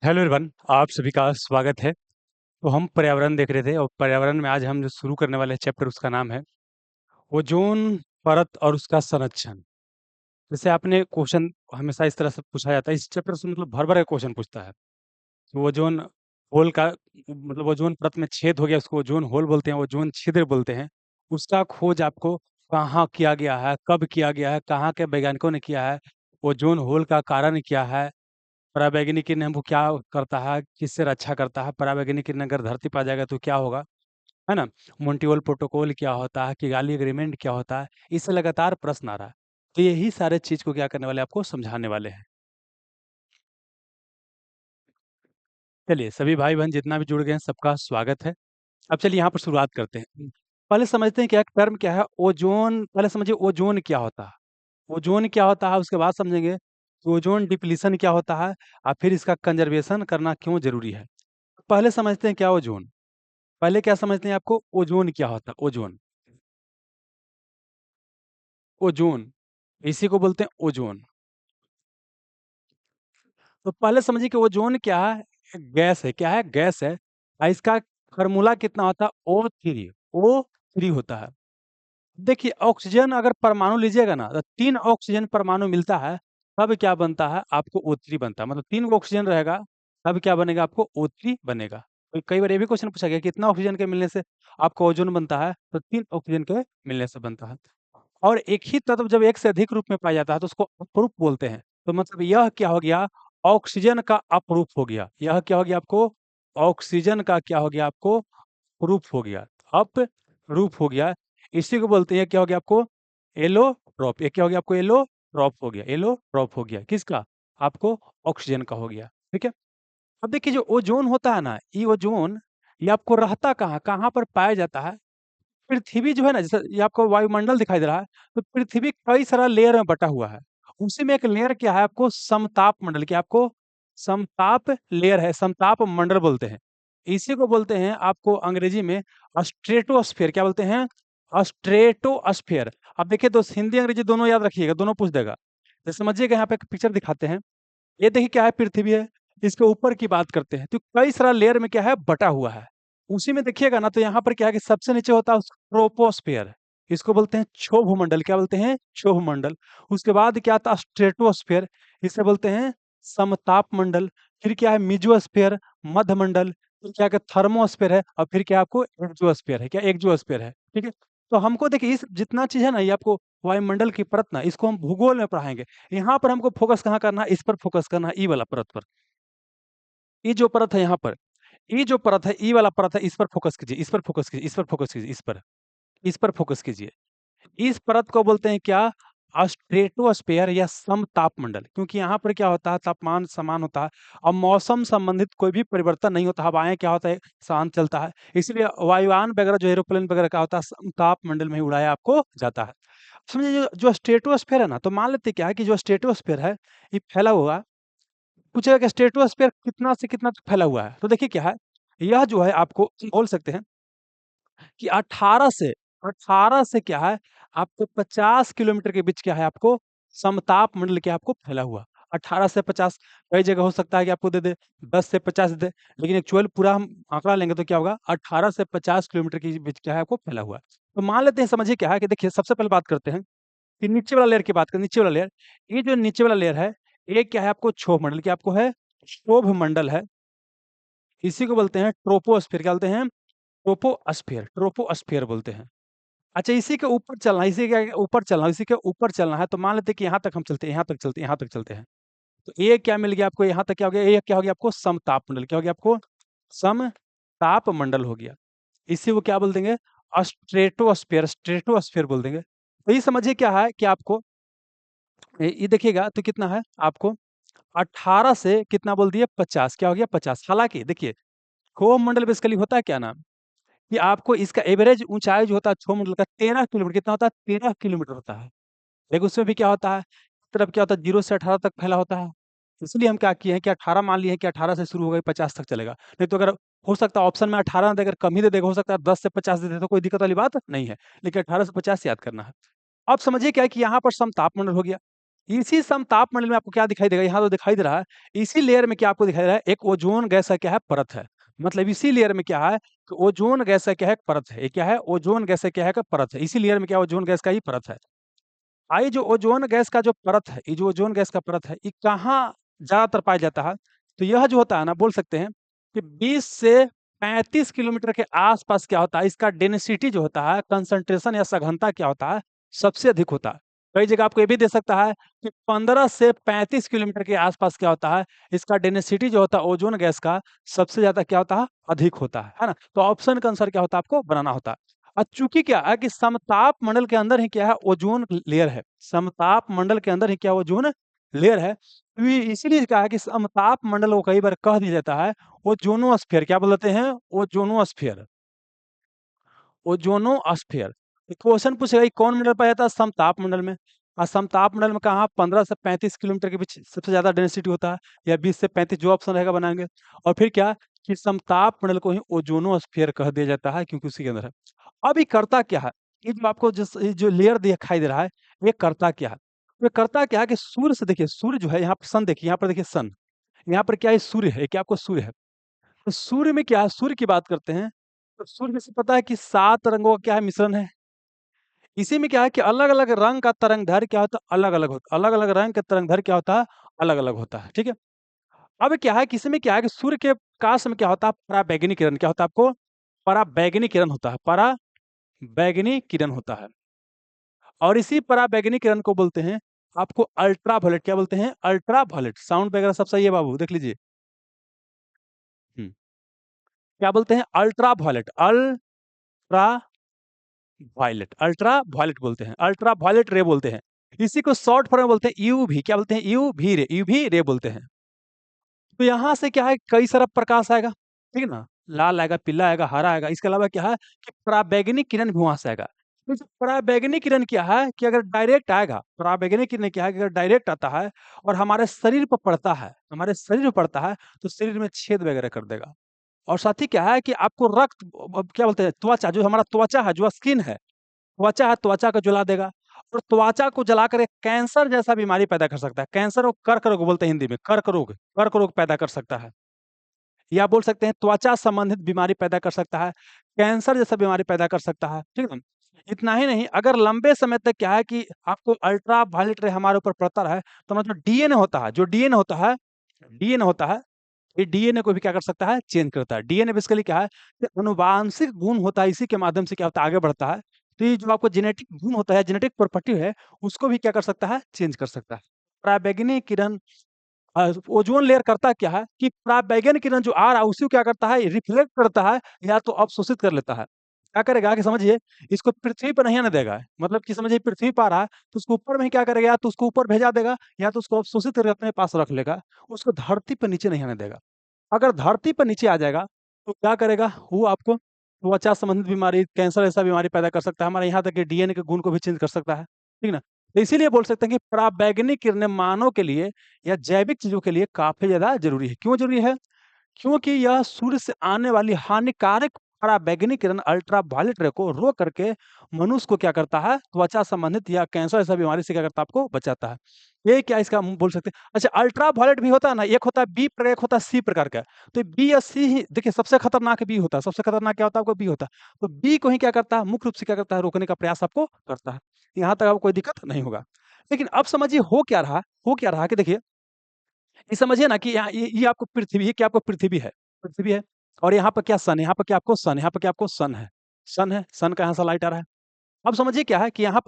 Hello everyone, आप सभी का स्वागत है। तो हम पर्यावरण देख रहे थे और पर्यावरण में आज हम जो शुरू करने वाले चैप्टर उसका नाम है ओजोन परत और उसका संरक्षण। जैसे आपने क्वेश्चन हमेशा इस तरह से पूछा जाता है, इस चैप्टर से मतलब भर भर के क्वेश्चन पूछता है। तो ओजोन होल का मतलब ओजोन परत में छेद हो गया, उसको ओजोन होल बोलते हैं, ओजोन छिद्र बोलते हैं। उसका खोज आपको कहाँ किया गया है, कब किया गया है, कहाँ के वैज्ञानिकों ने किया है, ओजोन होल का कारण क्या है, पराबैंगनी किरण हमको क्या करता है, किससे रक्षा करता है, पराबैंगनी किरण अगर धरती पर आ जाएगा तो क्या होगा, है ना? मोन्टियोल प्रोटोकॉल क्या होता है, किगाली एग्रीमेंट क्या होता है, इससे लगातार प्रश्न आ रहा है। तो यही सारे चीज को क्या करने वाले आपको समझाने वाले हैं। चलिए सभी भाई बहन जितना भी जुड़ गए हैं सबका स्वागत है। अब चलिए यहाँ पर शुरुआत करते हैं। पहले समझते हैं क्या टर्म क्या है ओजोन। पहले समझिए ओजोन क्या होता है। ओजोन क्या होता है उसके बाद समझेंगे कि ओजोन डिप्लीशन क्या होता है और फिर इसका कंजर्वेशन करना क्यों जरूरी है। पहले समझते हैं क्या ओजोन। पहले क्या समझते हैं आपको ओजोन क्या होता है। ओजोन, ओजोन इसी को बोलते हैं ओजोन। तो पहले समझिए कि ओजोन क्या है। गैस है। क्या है? गैस है। और इसका फार्मूला कितना होता है? O3 होता है। देखिए ऑक्सीजन अगर परमाणु लीजिएगा ना तो 3 ऑक्सीजन परमाणु मिलता है तब क्या बनता है आपको O3 बनता है। मतलब 3 गो ऑक्सीजन रहेगा तब क्या बनेगा आपको O3 बनेगा। तो कई बार ये भी क्वेश्चन पूछा गया कि कितना ऑक्सीजन के मिलने से आपको ओजोन बनता है, तो 3 ऑक्सीजन के मिलने से बनता है। और एक ही तत्व जब एक से अधिक रूप में पाया जाता है तो उसको अपरूप बोलते हैं। तो मतलब यह क्या हो गया? ऑक्सीजन का अपरूप हो गया। यह क्या हो गया आपको? ऑक्सीजन का क्या हो गया आपको? प्रूफ हो गया। अप रूप हो गया। इसी को बोलते हैं क्या हो गया आपको? एलोट्रॉप। ये क्या हो गया आपको? एलोट्रॉप हो गया। एलोट्रॉप हो गया किसका? आपको ऑक्सीजन का हो गया। ठीक है। अब देखिए जो ओजोन होता है ना, ये ओजोन ये आपको रहता कहाँ कहाँ पर पाया जाता है? पृथ्वी जो है ना, जैसे ये आपको वायुमंडल दिखाई दे रहा है, तो पृथ्वी कई सारा लेयर में बटा हुआ है। उसी में एक लेयर क्या है आपको? समताप मंडल। क्या आपको? समताप लेयर है, समताप मंडल बोलते हैं। इसी को बोलते हैं आपको अंग्रेजी में स्ट्रेटोस्फेयर। क्या बोलते हैं? स्ट्रेटोस्फेयर। अब देखिए दोस्त, हिंदी अंग्रेजी दोनों याद रखिएगा, दोनों पूछ देगा। तो समझिएगा, यहाँ पे एक पिक्चर दिखाते हैं। ये देखिए क्या है? पृथ्वी है। इसके ऊपर की बात करते हैं तो कई सारा लेयर में क्या है? बटा हुआ है। उसी में देखिएगा ना तो यहाँ पर क्या है कि सबसे नीचे होता है ट्रोपोस्फेयर। इसको बोलते हैं क्षोभ मंडल। क्या बोलते हैं? क्षोभ मंडल। उसके बाद क्या आता है? स्ट्रेटोस्फेयर। इसे बोलते हैं समताप मंडल। फिर क्या है? मिजोस्फेयर, मध्य मंडल। फिर क्या है? थर्मोस्फेयर है। और फिर क्या आपको? एक्जोस्फेयर है। क्या? एक्जोस्फेयर है। ठीक है। तो हमको देखिए इस जितना चीज है ना, ये आपको वायुमंडल की परत ना, इसको हम भूगोल में पढ़ाएंगे। यहाँ पर हमको फोकस कहाँ करना है? इस पर फोकस करना है, ई वाला परत पर। ये जो परत है यहाँ पर, ये जो परत है, ई वाला परत है, इस पर फोकस कीजिए, इस पर फोकस कीजिए, इस पर फोकस कीजिए, इस पर फोकस कीजिए। इस परत को बोलते हैं क्या? स्ट्रेटोस्फेयर या समतापमंडल। क्योंकि यहाँ पर क्या होता है? तापमान समान होता है और मौसम संबंधित कोई भी परिवर्तन नहीं होता। हवाएं क्या होता है? शांत चलता है। इसलिए वायुयान वगैरह जो एरोप्लेन वगैरह का होता है समतापमंडल में ही उड़ाया आपको जाता है। समझिए जो जो स्ट्रेटोस्फेयर है ना, तो मान लेते हैं क्या है कि जो स्ट्रेटोस्फेयर है ये फैला हुआ। पूछेगा कि स्ट्रेटोस्फेयर कितना से कितना तक फैला हुआ है, तो देखिए क्या है, यह जो है आपको बोल सकते हैं कि 18 से क्या है आपको 50 किलोमीटर के बीच क्या है आपको समताप मंडल क्या आपको फैला हुआ। 18 से 50 कई जगह हो सकता है कि आपको दे दे, 10 से 50 दे, लेकिन एक्चुअल पूरा हम आंकड़ा लेंगे तो क्या होगा? 18 से 50 किलोमीटर के बीच क्या है आपको फैला हुआ है। तो मान लेते हैं, समझिए क्या है कि देखिए सबसे पहले बात करते हैं कि नीचे वाला लेयर की बात करें। नीचे वाला लेयर, ये जो नीचे वाला लेयर है, ये क्या है आपको? क्षोभ मंडल। क्या आपको है? क्षोभ मंडल है। इसी को बोलते हैं ट्रोपोस्फियर। क्या बोलते हैं? ट्रोपोस्फियर। ट्रोपोस्फियर बोलते हैं। अच्छा, इसी के ऊपर चलना, इसी के ऊपर चलना, इसी के ऊपर चलना है, तो मान लेते हैं कि यहाँ तक हम चलते हैं, यहाँ तक चलते हैं, यहाँ तक चलते हैं। तो ये क्या मिल गया आपको? यहाँ तक क्या हो गया? ये क्या हो गया आपको? समताप मंडल। क्या हो गया आपको? समताप मंडल हो गया। इसी को क्या बोल देंगे? स्ट्रेटोस्फियर। स्ट्रेटोस्फियर बोल देंगे। तो ये समझिए क्या है कि आपको ये देखिएगा तो कितना है आपको? 18 से कितना बोल दिए? 50। क्या हो गया? 50। हालांकि देखिए क्षोभ मंडल बेसिकली होता है क्या ना, कि आपको इसका एवरेज ऊंचाई जो होता है क्षोभ मंडल का 13 किलोमीटर। कितना होता है? 13 किलोमीटर होता है। लेकिन उसमें भी क्या होता है? तरफ क्या होता है? 0 से 18 तक फैला होता है। इसलिए हम क्या किए हैं कि 18 मान लिए हैं कि 18 से शुरू हो गई, 50 तक चलेगा। नहीं तो अगर हो सकता है ऑप्शन में 18 ना दे, अगर कम ही दे देगा, हो सकता है 10 से 50 दे दे, तो कोई दिक्कत वाली बात नहीं है। लेकिन 18 से 50 याद करना है। अब समझिए क्या है कि यहाँ पर समताप मंडल हो गया। इसी समताप मंडल में आपको क्या दिखाई देगा, यहाँ तो दिखाई दे रहा है, इसी लेयर में क्या आपको दिखाई दे रहा है, एक ओजोन गैस का क्या है, परत है। मतलब इसी लेयर में क्या है कि ओजोन गैस का क्या है, परत है। ये क्या है, ओजोन गैस का क्या है, परत है। इसी लेयर में क्या है, ओजोन गैस का ही परत है। आई जो ओजोन गैस का जो परत है, ये जो ओजोन गैस का परत है, ये कहाँ ज्यादातर पाया जाता है? तो यह जो होता है ना, बोल सकते हैं कि 20 से 35 किलोमीटर के आसपास क्या होता है, इसका डेंसिटी जो होता है, कंसंट्रेशन या सघनता क्या होता है, सबसे अधिक होता है। कई जगह आपको ये भी दे सकता है कि 15 से 35 किलोमीटर के आसपास क्या होता है, इसका डेंसिटी जो होता है ओजोन गैस का, सबसे ज्यादा क्या होता है, अधिक होता है ना। तो ऑप्शन का आंसर क्या होता है, आपको बनाना होता है। और चूंकि क्या है कि समताप मंडल के अंदर ही क्या है, ओजोन लेयर है। समताप मंडल के अंदर ही क्या ओजोन लेयर है, तो ये इसीलिए कहा है कि समताप मंडल को कई बार कह दिया जाता है ओजोनोस्फीयर। क्या बोलते हैं, ओजोनोस्फीयर, ओजोनोस्फीयर। क्वेश्चन पूछेगा कि कौन मंडल पाया जाता है, समताप मंडल में। और समताप मंडल में कहाँ, 15 से 35 किलोमीटर के बीच सबसे ज्यादा डेंसिटी होता है, या 20 से 35, जो ऑप्शन रहेगा बनाएंगे। और फिर क्या कि समताप मंडल को ही ओजोनोस्फीयर कह दिया जाता है, क्योंकि उसी के अंदर है। अब ये करता क्या है, ये जो आपको ये जो लेयर दिखाई दे रहा है, ये करता क्या है? ये करता क्या है कि सूर्य से, देखिए सूर्य जो है, यहाँ पर सन देखिए, यहाँ पर देखिए सन, यहाँ पर क्या है, सूर्य है, क्या आपको सूर्य है। तो सूर्य में क्या है, सूर्य की बात करते हैं, तो सूर्य से पता है कि 7 रंगों का क्या है, मिश्रण है। इसी में क्या है कि अलग अलग रंग का तरंगदैर्घ्य क्या होता है, अलग अलग होता है। अलग अलग रंग का तरंगदैर्घ्य क्या होता है, अलग अलग होता है। ठीक है। अब क्या है कि इसमें क्या है कि सूर्य के प्रकाश में क्या होता है, पराबैंगनी किरण क्या होता है, आपको पराबैंगनी किरण होता है, पराबैंगनी किरण होता है। और इसी पराबैंगनी किरण को बोलते हैं आपको अल्ट्रावायलेट। क्या बोलते हैं, अल्ट्रावायलेट। साउंड वगैरह सब सही है बाबू, देख लीजिए। हम्म, क्या बोलते हैं, अल्ट्रावायलेट, अल्ट्रा वायलेट बोलते हैं, अल्ट्रा वायलेट रे बोलते हैं। इसी को शॉर्ट फॉर्म में बोलते हैं यूवी। क्या बोलते हैं, यूवी रे बोलते हैं। तो यहाँ से क्या है, कई सारा प्रकाश आएगा, ठीक है ना, लाल आएगा, पीला आएगा, हरा आएगा। इसके अलावा क्या है कि पराबैंगनी किरण भी वहां से आएगा। तो जो पराबैंगनी किरण क्या है कि अगर डायरेक्ट आएगा, पराबैंगनी किरण क्या है कि अगर डायरेक्ट आता है और हमारे शरीर पर पड़ता है, हमारे शरीर पर पड़ता है, तो शरीर में छेद वगैरह कर देगा। और साथ ही क्या है कि आपको रक्त, क्या बोलते हैं, त्वचा, जो हमारा त्वचा है, जो स्किन है, त्वचा है, त्वचा को जला देगा। और त्वचा को जला कर एक कैंसर जैसा बीमारी पैदा कर सकता है। कैंसर को कर्क रोग बोलते हैं हिंदी में, कर्क रोग पैदा कर सकता है। या बोल सकते हैं त्वचा संबंधित बीमारी पैदा कर सकता है, कैंसर जैसा बीमारी पैदा कर सकता है। ठीक है ना। इतना ही नहीं, अगर लंबे समय तक क्या है कि आपको अल्ट्रा वायलेट रे हमारे ऊपर पड़ता है, तो मतलब डीएनए होता है, जो डीएनए होता है, डीएनए होता है, ये डीएनए को भी क्या कर सकता है, चेंज करता है। डीएनए बेसिकली क्या है कि अनुवांशिक गुण होता है, इसी के माध्यम से क्या होता है, आगे बढ़ता है। तो ये जो आपको जेनेटिक गुण होता है, जेनेटिक प्रॉपर्टी है, उसको भी क्या कर सकता है, चेंज कर सकता है। पराबैंगनी किरण, ओजोन लेयर करता क्या है कि पराबैंगनी किरण जो आ रहा है, उसी को क्या करता है, रिफ्लेक्ट करता है, या तो अवशोषित कर लेता है। क्या करेगा कि समझिए, इसको पृथ्वी पर नहीं आने देगा। मतलब कि समझिए पृथ्वी पर आ रहा है, तो उसको ऊपर में ही क्या करेगा, या तो उसको ऊपर भेजा देगा, या तो उसको अवशोषित करके अपने पास रख लेगा। उसको धरती पर नीचे नहीं आने देगा। अगर धरती पर नीचे आ जाएगा, तो क्या करेगा वो, आपको त्वचा संबंधित बीमारी, कैंसर ऐसा बीमारी पैदा कर सकता है। हमारे यहाँ तक कि डीएनए के गुण को भी चेंज कर सकता है। ठीक ना। तो इसीलिए बोल सकते हैं कि पराबैंगनी किरणें मानव के लिए या जैविक चीजों के लिए काफी ज्यादा जरूरी है। क्यों जरूरी है? क्योंकि यह सूर्य से आने वाली हानिकारक पराबैंगनी किरण अल्ट्रावायलेट रे को रोक करके मनुष्य को क्या करता है, त्वचा संबंधित या कैंसर ऐसा बीमारी से क्या करता है, आपको बचाता है। ये क्या इसका हम बोल सकते हैं। अच्छा, अल्ट्रावायलेट भी होता है ना, एक होता है बी प्रकार, एक होता है सी प्रकार का। तो बी या सी ही देखिए, सबसे खतरनाक बी होता है। सबसे खतरनाक क्या होता है, आपको बी होता है। तो बी को ही क्या करता है, मुख्य रूप से क्या करता है, रोकने का प्रयास आपको करता है। यहाँ तक आपको कोई दिक्कत नहीं होगा। लेकिन अब समझिए हो क्या रहा कि देखिए, ये समझिए ना कि यहाँ ये आपको पृथ्वी, ये क्या आपको पृथ्वी है, पृथ्वी है। और यहाँ पर क्या सन है, यहाँ पर क्या आपको सन, यहाँ पर क्या आपको सन है, सन है, सन का यहाँ से लाइट आ रहा है। अब समझिए क्या है कि यहाँ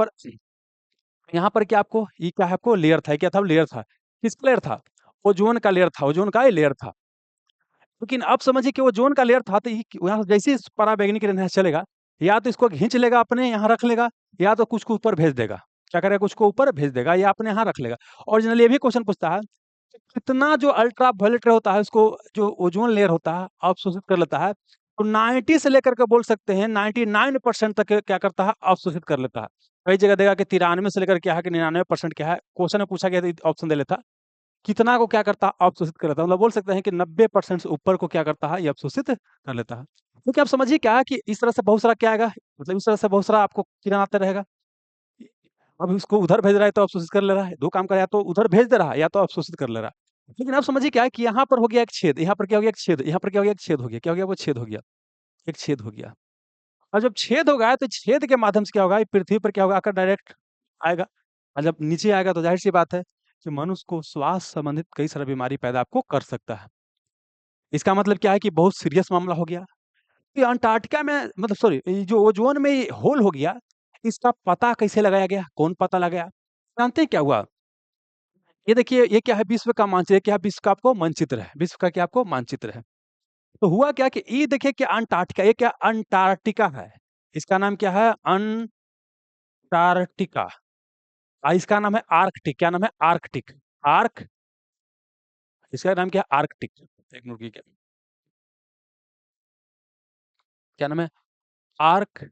पर क्या आपको, ये क्या है, आपको लेयर था, ये क्या था, लेयर था। किसका लेयर था? ओजोन का लेयर था, ओजोन का ही लेयर था। लेकिन अब समझिए कि ओजोन का लेयर था, तो ये यहाँ से जैसे ही पराबैंगनी किरण यहाँ चलेगा, या तो इसको खींच लेगा अपने यहाँ रख लेगा, या तो कुछ को ऊपर भेज देगा। क्या करेगा, कुछ को ऊपर भेज देगा, या अपने यहाँ रख लेगा। और जनरली ये भी क्वेश्चन पूछता है कि कितना जो अल्ट्रा वायलेट रे होता है, उसको जो ओजोन लेयर होता है अवशोषित कर लेता है। तो 90 से लेकर के बोल सकते हैं 99% तक क्या करता है, अवशोषित कर लेता है। कई जगह देगा कि 93 से लेकर क्या है कि 99% क्या है। क्वेश्चन में पूछा गया तो ऑप्शन दे लेता, कितना को क्या करता है, अवशोषित कर लेता है। मतलब बोल सकते हैं कि 90% से ऊपर को क्या करता है, ये अवशोषित कर लेता है। क्योंकि आप समझिए क्या है कि इस तरह से बहुत सारा क्या आएगा, मतलब इस तरह से बहुत सारा आपको किरण आता रहेगा। अब उसको उधर भेज रहा है तो अवशोषित कर ले रहा है, 2 काम कर, या तो उधर भेज दे रहा है या तो अवशोषित कर ले रहा है। लेकिन अब समझिए क्या है कि यहाँ पर हो गया एक छेद, यहाँ पर क्या हो गया एक छेद, यहाँ पर क्या हो गया एक छेद हो गया, क्या हो गया वो छेद हो गया, एक छेद हो गया। और जब छेद हो गया तो छेद के माध्यम से क्या होगा, ये पृथ्वी पर क्या होगा, आकर डायरेक्ट आएगा। और जब नीचे आएगा तो ज़ाहिर-सी बात है कि मनुष्य को श्वास संबंधित कई सारी बीमारी पैदा आपको कर सकता है। इसका मतलब क्या है कि बहुत सीरियस मामला हो गया। ये अंटार्कटिका में मतलब सॉरी ये जो ओज़ोन में ये होल हो गया, इसका पता कैसे लगाया गया? कौन पता लगाया? जानते हैं क्या हुआ? ये देखिए ये क्या है, विश्व का मानचित्र, ये क्या है, विश्व का आपको मानचित्र है, विश्व का क्या आपको मानचित्र है। तो हुआ क्या कि ये देखिए कि अंटार्कटिका, ये क्या अंटार्कटिका है। इसका नाम क्या है? अंटार्कटिका। इसका नाम है आर्कटिक, क्या नाम है? आर्कटिक, आर्क इसका नाम क्या है? आर्कटिक। एक मिनट रुकिए, क्या नाम है? आर्क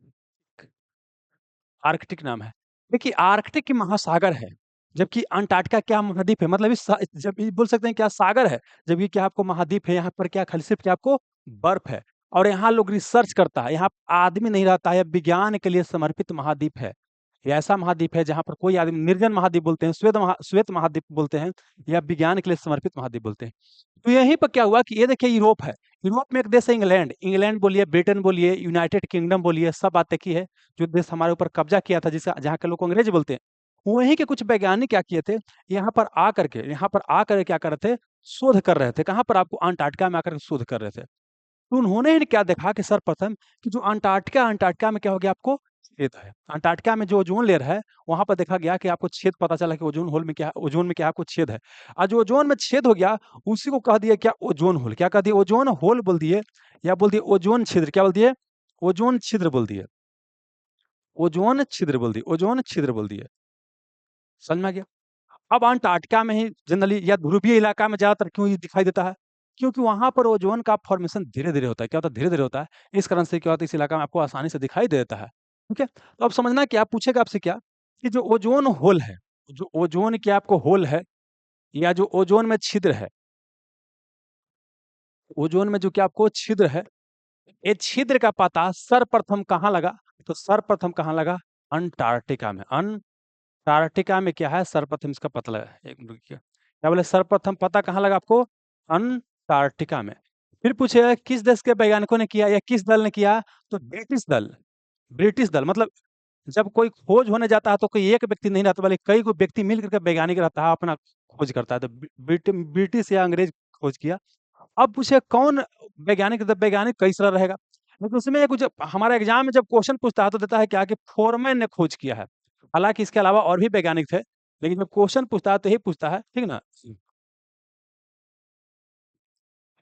आर्कटिक नाम है। देखिए आर्कटिक की महासागर है, जबकि अंटार्कटिका क्या महाद्वीप है, मतलब इस जब ये बोल सकते हैं क्या सागर है, जब ये क्या आपको महाद्वीप है, यहाँ पर क्या खाली सिर्फ क्या आपको बर्फ है। और यहाँ लोग रिसर्च करता है, यहाँ आदमी नहीं रहता है, विज्ञान के लिए समर्पित महाद्वीप है। ये ऐसा महाद्वीप है जहाँ पर कोई आदमी, निर्जन महाद्वीप बोलते हैं, श्वेत महाद्वीप बोलते हैं, या विज्ञान के लिए समर्पित महाद्वीप बोलते हैं। तो यहीं पर क्या हुआ कि ये देखिए यूरोप है, यूरोप में एक देश है इंग्लैंड, इंग्लैंड बोलिए, ब्रिटेन बोलिए, यूनाइटेड किंगडम बोलिए, सब बात एक ही है। जो देश हमारे ऊपर कब्जा किया था, जिसे जहाँ के लोग अंग्रेजी बोलते हैं, वहीं के कुछ वैज्ञानिक क्या किए थे, यहाँ पर आकर क्या कर रहे थे, शोध कर रहे थे। कहाँ पर? आपको अंटार्कटिका में आकर के शोध कर रहे थे। तो उन्होंने ही क्या देखा कि सर्वप्रथम कि जो अंटार्कटिका में क्या हो गया, आपको छेद है। अंटार्कटिका में जो ओजोन लेयर है, वहाँ पर देखा गया कि आपको छेद, पता चला कि ओजोन में क्या आपको छेद है। और जो ओजोन में छेद हो गया, उसी को कह दिया क्या, ओजोन होल। क्या कह दिए? ओजोन होल बोल दिए, या बोल दिए ओजोन छिद्र। क्या बोल दिए? ओजोन छिद्र बोल दिए, ओजोन छिद्र बोल दिए, ओजोन छिद्र बोल दिए। समझ में आ गया? अब अंटार्कटिका में ही जनरली या ध्रुवीय इलाका में ज़्यादातर क्यों ये दिखाई देता है? क्योंकि वहाँ पर ओज़ोन का फ़ॉर्मेशन धीरे-धीरे होता है। क्या होता है? धीरे-धीरे होता है। इस कारण से क्या होता है, इस इलाका में आपको आसानी से दिखाई दे देता है। ठीक है? तो अब समझना क्या पूछेगा आपसे क्या, कि जो ओज़ोन होल है, जो ओज़ोन की आपको होल है, या जो ओज़ोन में छिद्र है, ओज़ोन में जो क्या आपको छिद्र है, ये छिद्र का पता सर्वप्रथम कहाँ लगा? तो सर्वप्रथम कहाँ लगा? अंटार्कटिका में। अंटार्कटिका में क्या है, सर्वप्रथम इसका पता लगा। एक मिनट रुकिए। क्या बोले? सर्वप्रथम पता कहाँ लगा आपको? अंटार्कटिका में। फिर पूछेगा किस देश के वैज्ञानिकों ने किया, या किस दल ने किया? तो ब्रिटिश दल। ब्रिटिश दल मतलब जब कोई खोज होने जाता है तो कोई एक व्यक्ति नहीं रहता, बल्कि कई गो व्यक्ति मिल करके वैज्ञानिक रहता है, अपना खोज करता है। तो ब्रिटिश या अंग्रेज खोज किया। अब पूछे कौन वैज्ञानिक, तो वैज्ञानिक कई सारा रहेगा। लेकिन उसमें कुछ हमारा एग्ज़ाम में जब क्वेश्चन पूछता है तो देता है क्या, कि फोरमैन ने खोज किया है। हालाँकि इसके अलावा और भी वैज्ञानिक थे, लेकिन जब क्वेश्चन पूछता है तो यही पूछता है, ठीक ना?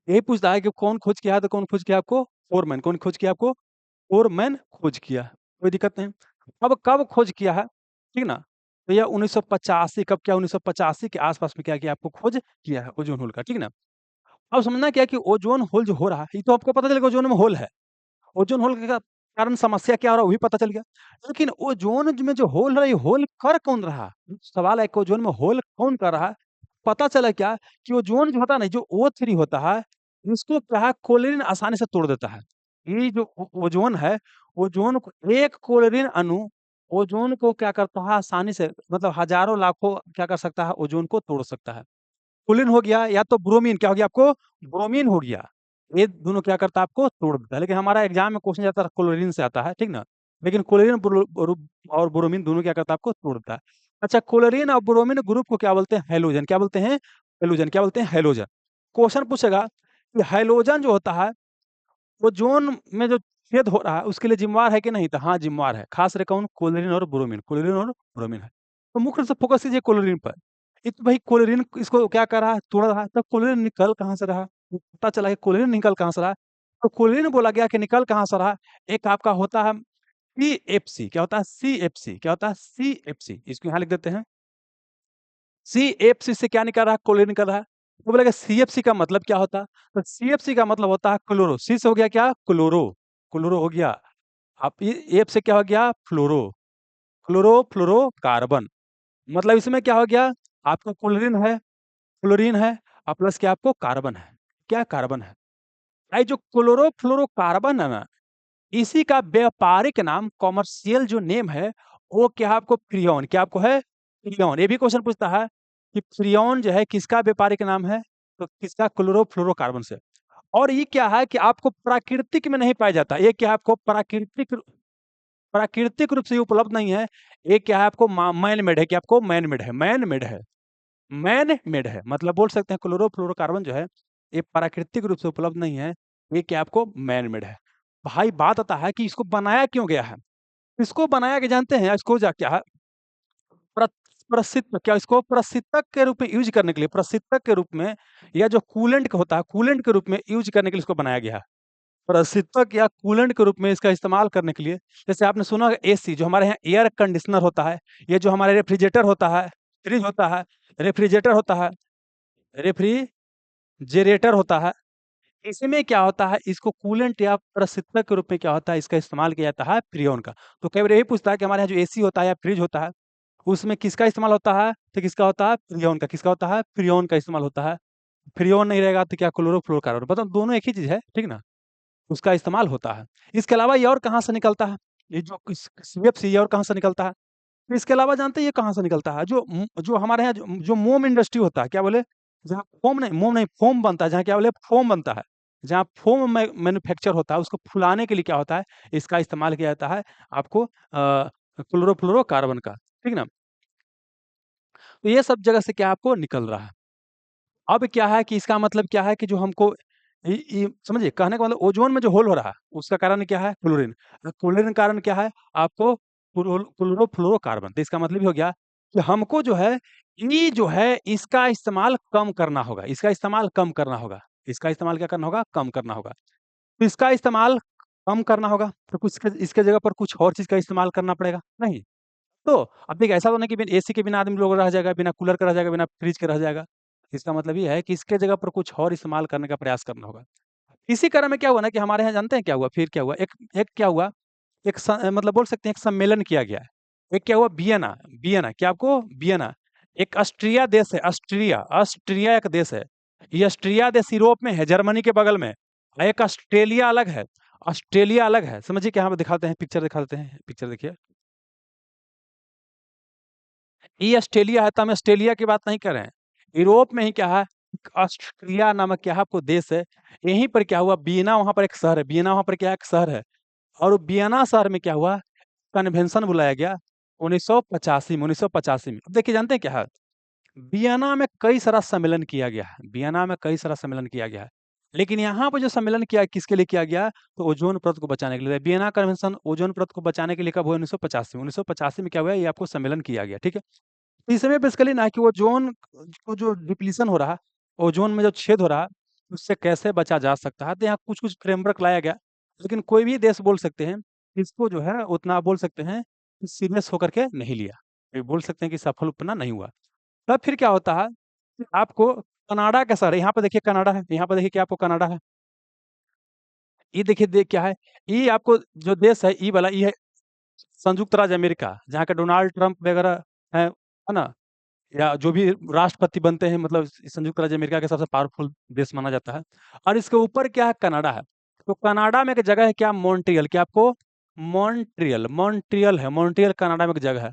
यही पूछता है कि कौन खोज किया है, तो कौन खोज किया आपको? फोरमैन। कौन खोज किया आपको? फोरमैन खोज किया। कोई दिक्कत नहीं। अब कब खोज किया है, ठीक ना? तो यह 1985, कब किया? 1985 के आस-पास में क्या किया, आपको खोज किया है ओज़ोन होल का, ठीक ना? अब समझना क्या है कि ओज़ोन होल जो हो रहा है, ये तो आपको पता चलेगा ओज़ोन में होल है। ओज़ोन होल के कारण समस्या क्या हो रहा है, वो भी पता चल गया। लेकिन ओज़ोन में जो होल है, ये होल कर कौन रहा? सवाल है कि ओज़ोन में होल कौन कर रहा है? पता चला क्या, कि ओज़ोन जो होता है ना, जो O3 होता है, इसको क्या है, क्लोरीन आसानी से तोड़ देता है। ये जो ओज़ोन है, ओज़ोन को एक क्लोरीन अणु ओज़ोन को क्या करता है, आसानी से, मतलब हज़ारों लाखों क्या कर सकता है, ओज़ोन को तोड़ सकता है। क्लोरीन हो गया, या तो ब्रोमीन, क्या हो गया आपको? ब्रोमीन हो गया। ये दोनों क्या करता है, आपको तोड़ देता है। लेकिन हमारा एग्ज़ाम में क्वेश्चन ज़्यादातर क्लोरीन से आता है, ठीक ना? लेकिन क्लोरीन और ब्रोमीन दोनों क्या करता है, आपको तोड़ देता है। अच्छा, क्लोरीन और ब्रोमीन ग्रुप को क्या बोलते हैं? हैलोजन। क्या बोलते हैं? हैलोजन। क्या बोलते हैं? हैलोजन। क्वेश्चन पूछेगा कि हैलोजन जो होता है, ओज़ोन में जो छेद हो रहा है, उसके लिए ज़िम्मेवार है कि नहीं? तो हाँ, ज़िम्मेवार है। खास करके कौन? क्लोरीन और ब्रोमीन। क्लोरीन और ब्रोमीन है। तो मुख्य रूप से फोकस कीजिए क्लोरीन पर। ये तो भाई क्लोरीन इसको क्या कर रहा है? तोड़ रहा है। तो क्लोरीन निकल कहाँ से रहा? वो पता चला कि क्लोरीन निकल कहाँ से रहा? तो क्लोरीन बोला गया कि निकल कहाँ से रहा? एक आपका होता है सीएफसी। क्या होता है? सीएफसी। क्या होता है? सीएफसी। इसको यहाँ लिख देते हैं। सीएफसी से क्या निकल रहा है? क्लोरीन निकल रहा है। तो बोलेगा सीएफसी का मतलब क्या होता है? तो सीएफसी का मतलब होता है क्लोरो। सी से हो गया क्या? क्लोरो। क्लोरो हो गया। अब ये एफ से क्या हो गया? फ्लोरो। फ्लोरोकार्बन। मतलब इसमें क्या हो गया? आपका क्लोरीन है और प्लस क्या आपको कार्बन है। क्या कार्बन है? ये जो क्लोरोफ्लोरोकार्बन है ना, इसी का व्यापारिक नाम, कॉमर्शियल जो नेम है, वो क्या है आपको फ्रियोन, क्या आपको है फ्रियोन। ये भी क्वेश्चन पूछता है कि फ्रियोन जो है किसका व्यापारिक नाम है, तो किसका, क्लोरोफ्लोरोकार्बन से। और ये क्या है कि आपको प्राकृतिक में नहीं पाया जाता, ये क्या है आपको प्राकृतिक प्राकृतिक रूप से ये उपलब्ध नहीं है। ये क्या है आपको मैन मेड है, कि आपको मैन मेड है, मैन मेड है, मैन मेड है, मतलब बोल सकते हैं क्लोरोफ्लोरोकार्बन जो है ये प्राकृतिक रूप से उपलब्ध नहीं है, ये क्या आपको मैन मेड है। भाई बात आता है कि इसको बनाया क्यों गया है। इसको बनाया गया जानते हैं, इसको जा क्या है प्र- प्रसिद्ध, क्या इसको प्रशीतक के रूप में यूज करने के लिए, प्रशीतक के रूप में, या जो कूलेंट होता है कूलेंट के रूप में यूज करने के लिए इसको बनाया गया है। प्रशीतक या कूलेंट के रूप में इसका इस्तेमाल करने के लिए, जैसे आपने सुना होगा एसी जो हमारे यहाँ एयर कंडीशनर होता है, ये जो हमारे रेफ्रिजरेटर होता है, फ्रिज होता है, रेफ्रिजरेटर होता है, रेफ्रिजरेटर होता है, इसमें क्या होता है, इसको कूलेंट या प्रशीतक के रूप में क्या होता है, इसका इस्तेमाल किया जाता है फ्रीऑन का। तो कई बार यही पूछता है कि हमारे यहाँ जो एसी होता है या फ्रिज होता है उसमें किसका इस्तेमाल होता है, तो किसका होता है फ्रीऑन का, किसका होता है फ्रीऑन का इस्तेमाल होता है। फ्रीऑन नहीं रहेगा तो क्या क्लोरोफ्लोरोकार्बन, मतलब दोनों एक ही चीज है, ठीक ना, उसका इस्तेमाल होता है। इसके अलावा ये और कहाँ से निकलता है, ये जो सीएफसी और कहाँ से निकलता है। तो इसके अलावा जानते हैं ये कहाँ से निकलता है, जो हमारे यहाँ जो मोम इंडस्ट्री होता है, क्या बोले, जहाँ फोम नहीं, मोम नहीं, फोम बनता है, जहाँ क्या बोले फोम बनता है, जहाँ फोम मैन्युफैक्चर होता है, उसको फुलाने के लिए क्या होता है, इसका इस्तेमाल किया जाता है आपको क्लोरोफ्लोरोकार्बन का, ठीक ना। तो ये सब जगह से क्या आपको निकल रहा है। अब क्या है कि इसका मतलब क्या है कि जो हमको समझिए, कहने का मतलब ओजोन में जो होल हो रहा है उसका कारण क्या है, क्लोरीन। क्लोरीन कारण क्या है आपको क्लोरोफ्लोरोकार्बन। तो इसका मतलब ये हो गया कि हमको जो है ये जो है इसका इस्तेमाल कम करना होगा, इसका इस्तेमाल कम करना होगा, इसका इस्तेमाल क्या करना होगा, कम करना होगा। तो इसका इस्तेमाल कम करना होगा तो कुछ इसके जगह पर कुछ और चीज का इस्तेमाल करना पड़ेगा, नहीं। तो अब देखिए ऐसा तो नहीं कि बिना एसी के बिना आदमी लोग रह जाएगा, बिना कूलर के रह जाएगा, बिना फ्रिज के रह जाएगा। इसका मतलब ये है कि इसके जगह पर कुछ और इस्तेमाल करने का प्रयास करना होगा। इसी क्रम में क्या हुआ ना कि हमारे यहाँ जानते हैं क्या हुआ, फिर क्या हुआ, एक एक क्या हुआ, मतलब बोल सकते हैं एक सम्मेलन किया गया है। एक क्या हुआ, वियना, वियना क्या आपको, वियना। एक ऑस्ट्रिया देश है, ऑस्ट्रिया, ऑस्ट्रिया एक देश है। ये ऑस्ट्रिया देश यूरोप में है, जर्मनी के बगल में। और एक ऑस्ट्रेलिया अलग है, ऑस्ट्रेलिया अलग है। समझिए कि यहाँ पे दिखाते हैं, पिक्चर दिखाते हैं, पिक्चर देखिए। ये ऑस्ट्रेलिया है, तो हम ऑस्ट्रेलिया की बात नहीं कर रहे हैं। यूरोप में ही क्या है, ऑस्ट्रिया नामक क्या है आपको देश है। यहीं पर क्या हुआ, वियना वहां पर एक शहर है, वियना वहां पर क्या है, एक शहर है। और वो वियना शहर में क्या हुआ, कन्वेंशन बुलाया गया 1985 में, 1985 में। अब देखिए जानते हैं क्या है, वियना में कई सारा सम्मेलन किया गया है, वियना में कई सारा सम्मेलन किया गया है। लेकिन यहाँ पर जो सम्मेलन किया किसके लिए किया गया, तो ओजोन परत को बचाने के लिए। वियना कन्वेंशन ओजोन परत को बचाने के लिए कब हुआ, 1985 में। 1985 में क्या हुआ, ये आपको सम्मेलन किया गया, ठीक है। तो इसमें बेसिकली ना कि ओजोन को जो डिप्लीशन हो रहा है, ओजोन में जो छेद हो रहा है, उससे कैसे बचा जा सकता है, तो यहाँ कुछ कुछ फ्रेमवर्क लाया गया। लेकिन कोई भी देश बोल सकते हैं इसको जो है उतना बोल सकते हैं सीरियस होकर के नहीं लिया, ये बोल सकते हैं कि सफल उतना नहीं हुआ। तब फिर क्या होता है कि आपको कनाडा का शहर, यहाँ पे देखिए कनाडा है, यहाँ पे देखिए क्या आपको कनाडा है। ये देखिए क्या है, ये आपको जो देश है, ये वाला ये है संयुक्त राज्य अमेरिका, जहाँ का डोनाल्ड ट्रंप वगैरह है ना, या जो भी राष्ट्रपति बनते हैं, मतलब संयुक्त राज्य अमेरिका के सबसे पावरफुल देश माना जाता है। और इसके ऊपर क्या है, कनाडा है। तो कनाडा में एक जगह है क्या, मॉन्ट्रियल, क्या आपको मॉन्ट्रियल, मॉन्ट्रियल है, मॉन्ट्रियल कनाडा में एक जगह है।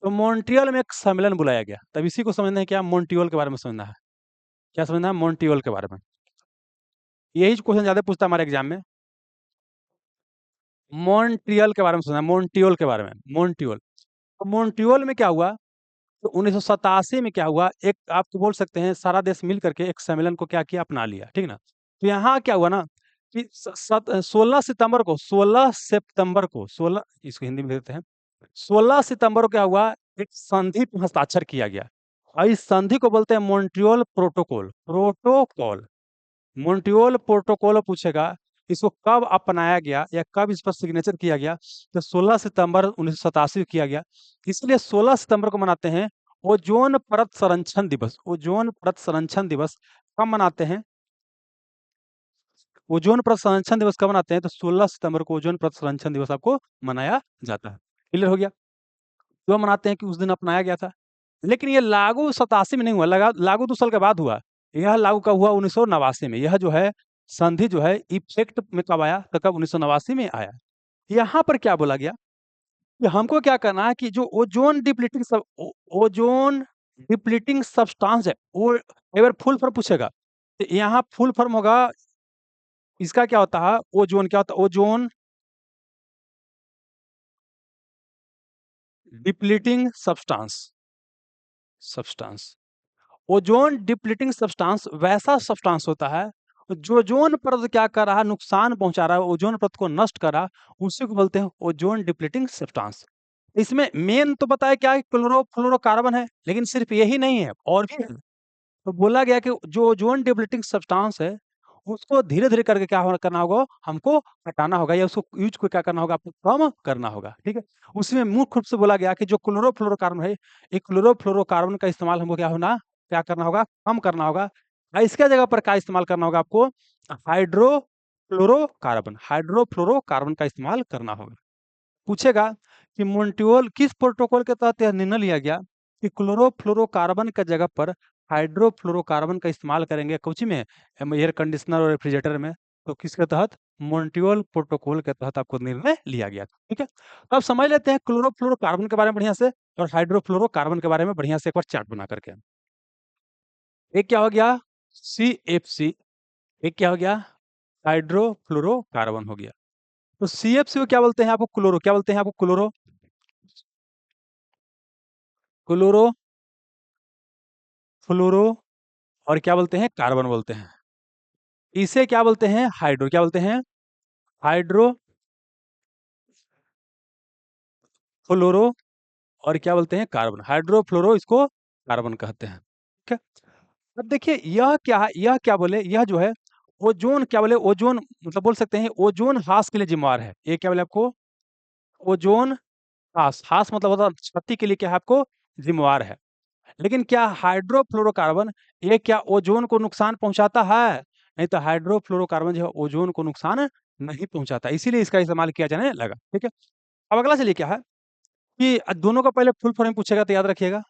तो मॉन्ट्रियल में एक सम्मेलन बुलाया गया, तब इसी को समझना है, क्या मॉन्ट्रियल के बारे में समझना है, क्या समझना है मॉन्ट्रियल के बारे में। यही क्वेश्चन ज्यादा पूछता है हमारे एग्जाम में, मॉन्ट्रियल के बारे में समझना है, मॉन्ट्रियल के बारे में, मॉन्ट्रियल। तो मॉन्ट्रियल में क्या हुआ, तो 1987 में क्या हुआ, एक आप बोल सकते हैं सारा देश मिल करके एक सम्मेलन को क्या किया, अपना लिया, ठीक ना। तो यहाँ क्या हुआ ना कि 16 सितंबर को 16, इसको हिंदी में देते हैं, 16 सितंबर को क्या हुआ, एक संधि पर हस्ताक्षर किया गया। और इस संधि को बोलते हैं Montreal protocol, protocol, Montreal protocol पूछेगा इसको कब अपनाया गया या कब इस पर सिग्नेचर किया गया, तो 16 सितंबर 1987 को किया गया। इसलिए 16 सितंबर को मनाते हैं ओजोन परत संरक्षण दिवस। ओजोन परत संरक्षण दिवस कब मनाते हैं, ओजोन परत संरक्षण दिवस कब मनाते हैं, तो 16 सितंबर को ओजोन परत संरक्षण दिवस आपको मनाया जाता है। क्लियर हो गया, क्यों मनाते हैं कि उस दिन अपनाया गया था। लेकिन ये लागू 87 में नहीं हुआ, लागू 2 साल के बाद हुआ। यह लागू कब हुआ, 1989 में। यह जो है संधि जो है इफेक्ट में कब आया, तो कब, 1989 में आया। यहाँ पर क्या बोला गया कि हमको क्या करना है कि जो ओजोन डिप्लीटिंग सब्सटेंस है, वो एक बार फुल फॉर्म पूछेगा, तो यहाँ फुल फॉर्म होगा, इसका क्या होता है, ओजोन क्या होता है, ozone depleting substance, substance ozone depleting substance वैसा सब्सटेंस होता है जो ओजोन परत क्या कर रहा है, नुकसान पहुंचा रहा है, ओजोन परत को नष्ट कर रहा है, उसी को बोलते हैं ओजोन डिप्लीटिंग सब्सटेंस। इसमें मेन तो पता है क्या है, क्लोरोफ्लोरोकार्बन है, लेकिन सिर्फ यही नहीं है, और भी है। तो बोला गया कि जो ओजोन डिप्लीटिंग सब्सटेंस है, उसको धीरे-धीरे करके क्या हो करना होगा, हमको हटाना होगा, या उसको यूज़ को क्या करना होगा, आपको कम करना होगा, ठीक है? उसी में मुख्य रूप से बोला गया कि जो क्लोरोफ्लोरोकार्बन है, ये क्लोरोफ्लोरोकार्बन का इस्तेमाल हमको क्या करना होगा, कम करना होगा। इसके जगह पर क्या इस्तेमाल करना होगा आपको, हाइड्रोफ्लोरोकार्बन का इस्तेमाल करना होगा। पूछेगा कि मॉन्ट्रियल किस प्रोटोकॉल के तहत यह निर्णय लिया गया कि क्लोरोफ्लोरोकार्बन की जगह पर हाइड्रोफ्लोरोकार्बन का इस्तेमाल करेंगे कुछ में, एयर कंडीशनर और रेफ्रिजरेटर में, तो किसके तहत, मॉन्ट्रियल प्रोटोकॉल के तहत आपको निर्णय लिया गया, ठीक है? तो अब समझ लेते हैं क्लोरोफ्लोरोकार्बन के बारे में बढ़िया से, और हाइड्रोफ्लोरोकार्बन के बारे में बढ़िया से एक बार चार्ट बना करके। एक क्या हो गया, CFC, एक क्या हो गया, हाइड्रोफ्लोरोकार्बन हो गया। तो CFC को क्या बोलते हैं, आपको क्लोरो क्या बोलते हैं, आपको क्लोरो क्लोरो फ्लोरो, और क्या बोलते हैं, कार्बन बोलते हैं। इसे क्या बोलते हैं, हाइड्रो क्या बोलते हैं, हाइड्रो फ्लोरो, और क्या बोलते हैं, कार्बन, हाइड्रोफ्लोरो इसको कार्बन कहते हैं, ठीक है? अब देखिए यह क्या है, यह क्या बोले, यह जो है ओजोन क्या बोले, ओजोन मतलब बोल सकते हैं ओजोन ह्रास के लिए जिम्मेवार है। ये क्या बोले आपको, ओजोन ह्रास, ह्रास मतलब होता है क्षति के लिए क्या है, आपको जिम्मेवार है। लेकिन क्या हाइड्रोफ्लोरोकार्बन ये क्या ओजोन को नुकसान पहुंचाता है? नहीं, तो हाइड्रोफ्लोरोकार्बन जो है ओजोन को नुकसान नहीं पहुंचाता, इसीलिए इसका इस्तेमाल किया जाने लगा, ठीक है? अब अगला चलिए क्या है कि दोनों का पहले फुल फॉर्म पूछेगा, तो याद रखिएगा।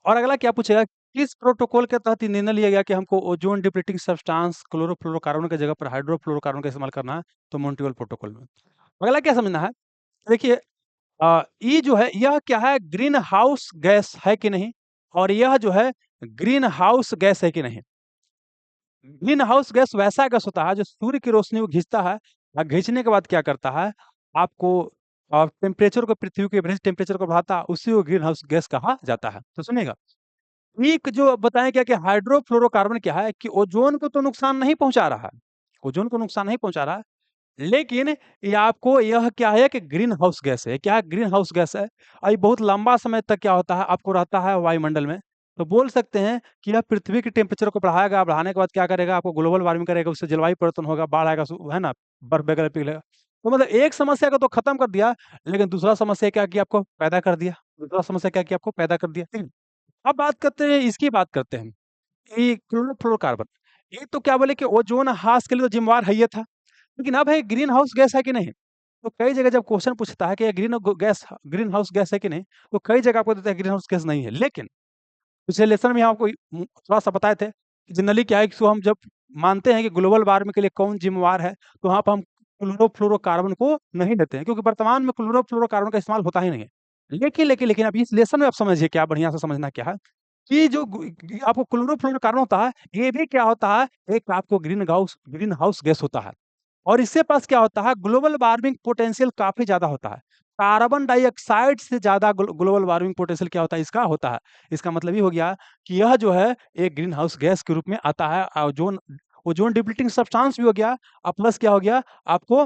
और अगला क्या पूछेगा, किस प्रोटोकॉल के तहत ये निर्णय लिया गया कि हमको ओजोन डिप्लीटिंग सब्सटेंस क्लोरोफ्लोरोकार्बन की जगह पर हाइड्रोफ्लोरोकार्बन का इस्तेमाल करना है, तो मॉन्ट्रियल प्रोटोकॉल में। अगला क्या समझना है, देखिए ये जो है यह क्या है, ग्रीन हाउस गैस है कि नहीं, और यह जो है ग्रीन हाउस गैस है कि नहीं। ग्रीन हाउस गैस वैसा गैस होता है जो सूर्य की रोशनी को खींचता है, और खींचने के बाद क्या करता है, आपको टेम्परेचर को, पृथ्वी के एवरेज टेम्परेचर को बढ़ाता है, उसी को ग्रीन हाउस गैस कहा जाता है। तो सुनिएगा, एक जो बताया गया कि हाइड्रोफ्लोरोकार्बन क्या है, कि ओजोन को तो नुकसान नहीं पहुंचा रहा है, ओजोन को नुकसान नहीं पहुंचा रहा है, लेकिन ये आपको यह क्या है कि ग्रीन हाउस गैस है। क्या है, ग्रीन हाउस गैस है, और ये बहुत लंबा समय तक क्या होता है, आपको रहता है वायुमंडल में। तो बोल सकते हैं कि यह पृथ्वी के टेम्परेचर को बढ़ाएगा, बढ़ाने के बाद क्या करेगा, आपको ग्लोबल वार्मिंग करेगा, उससे जलवायु परिवर्तन होगा, बाढ़ आएगा, है ना, बर्फ वगैरह पिघलेगा। तो मतलब एक समस्या को तो खत्म कर दिया, लेकिन दूसरा समस्या क्या किया, आपको पैदा कर दिया, दूसरा समस्या क्या किया, आपको पैदा कर दिया, ठीक है? अब बात करते हैं, इसकी बात करते हैं, ये क्लोरोफ्लोरोकार्बन, ये तो क्या बोले कि ओजोन ह्रास के लिए तो जिम्मेवार है, ये था। लेकिन अब है ग्रीन हाउस गैस है कि नहीं? तो कई जगह जब क्वेश्चन पूछता है कि ये ग्रीन हाउस गैस है कि नहीं? तो कई जगह आपको देता है ग्रीन हाउस गैस नहीं है। लेकिन पिछले लेसन में हम आपको थोड़ा-सा बताए थे कि जनरली क्या है कि इसको हम जब मानते हैं कि ग्लोबल वार्मिंग के लिए कौन जिम्मेवार है, तो वहाँ पे हम क्लोरोफ्लोरोकार्बन को नहीं लेते हैं, क्योंकि वर्तमान में क्लोरोफ्लोरोकार्बन का इस्तेमाल होता ही नहीं है। लेकिन अब इस लेसन में आप समझिए, क्या बढ़िया से समझना क्या है कि जो आपको क्लोरोफ्लोरोकार्बन होता है, ये भी क्या होता है, एक आपको ग्रीन हाउस गैस होता है। और इसके पास क्या होता है, ग्लोबल वार्मिंग पोटेंशियल काफ़ी ज़्यादा होता है। कार्बन डाइऑक्साइड से ज़्यादा ग्लोबल वार्मिंग पोटेंशियल क्या होता है, इसका होता है। इसका मतलब ये हो गया कि यह जो है एक ग्रीन हाउस गैस के रूप में आता है, ओज़ोन ओज़ोन डिप्लीटिंग सब्सटेंस भी हो गया, प्लस क्या हो गया, आपको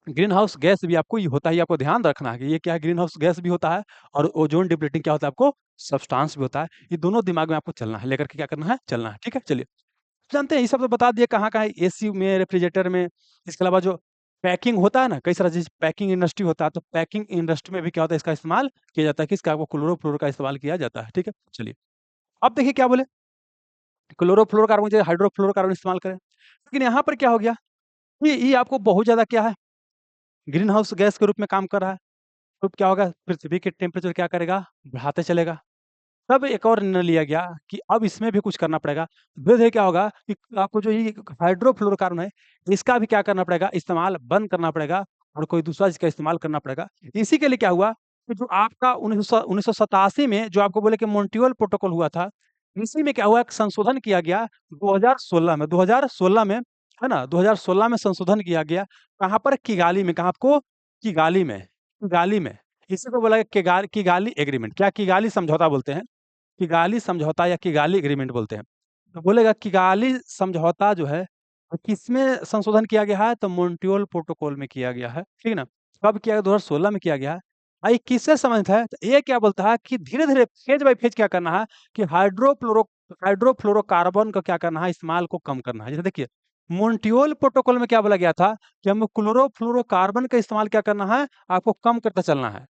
ग्रीन हाउस गैस भी आपको ये होता है, ये आपको ध्यान रखना है कि ये क्या है, ग्रीन हाउस गैस भी होता है, और ओज़ोन डिप्लीटिंग क्या होता है, आपको सब्सटेंस भी होता है। ये दोनों दिमाग में आपको चलना है, लेकर के क्या करना है, चलना है। ठीक है? चलिए। जानते हैं ये सब तो बता दिए कहाँ-कहाँ है, एसी में, रेफ्रिजरेटर में, इसके अलावा जो पैकिंग होता है ना, कई सारा चीज़ पैकिंग इंडस्ट्री होता है, तो पैकिंग इंडस्ट्री में भी क्या होता है, इसका इस्तेमाल किया जाता है, किसका, आपको क्लोरोफ्लोरो का इस्तेमाल किया जाता है, ठीक है? चलिए, अब देखिए क्या बोले, क्लोरोफ्लोरोकार्बन की जगह हाइड्रोफ्लोरोकार्बन इस्तेमाल करें, लेकिन यहाँ पर क्या हो गया, ये आपको बहुत ज़्यादा क्या है, ग्रीन हाउस गैस के रूप में काम कर रहा है, तो क्या होगा, पृथ्वी के टेम्परेचर क्या करेगा, बढ़ाते चलेगा। तब एक और निर्णय लिया गया कि अब इसमें भी कुछ करना पड़ेगा। धीरे-धीरे क्या होगा कि आपको जो ये हाइड्रोफ्लोरोकार्बन है, इसका भी क्या करना पड़ेगा, इस्तेमाल बंद करना पड़ेगा, और कोई दूसरा इसका इस्तेमाल करना पड़ेगा। इसी के लिए क्या हुआ कि जो आपका 1987 में जो आपको बोले कि मॉन्ट्रियल प्रोटोकॉल हुआ था, इसी में क्या हुआ, एक संशोधन किया गया 2016 में, है ना? 2016 में संशोधन किया गया। कहाँ पर? किगाली में। कहाँ आपको? किगाली में। किगाली में। इसी को बोला किगाली एग्रीमेंट। क्या? किगाली समझौता बोलते हैं। किगाली समझौता या किगाली एग्रीमेंट बोलते हैं। तो बोलेगा किगाली समझौता जो है, किसमें संशोधन किया गया है? तो मॉन्ट्रियल प्रोटोकॉल में किया गया है, ठीक ना? कब किया गया? 2016 में किया गया है। ये किससे संबंधित है? तो ये क्या बोलता है कि धीरे-धीरे फेज बाय फेज क्या करना है कि हाइड्रोफ्लोरोकार्बन का क्या करना है? इस्तेमाल को कम करना है। जैसे देखिए, मॉन्ट्रियल प्रोटोकॉल में क्या बोला गया था कि हमें क्लोरोफ्लोरोकार्बन का इस्तेमाल क्या करना है? आपको कम करते चलना है।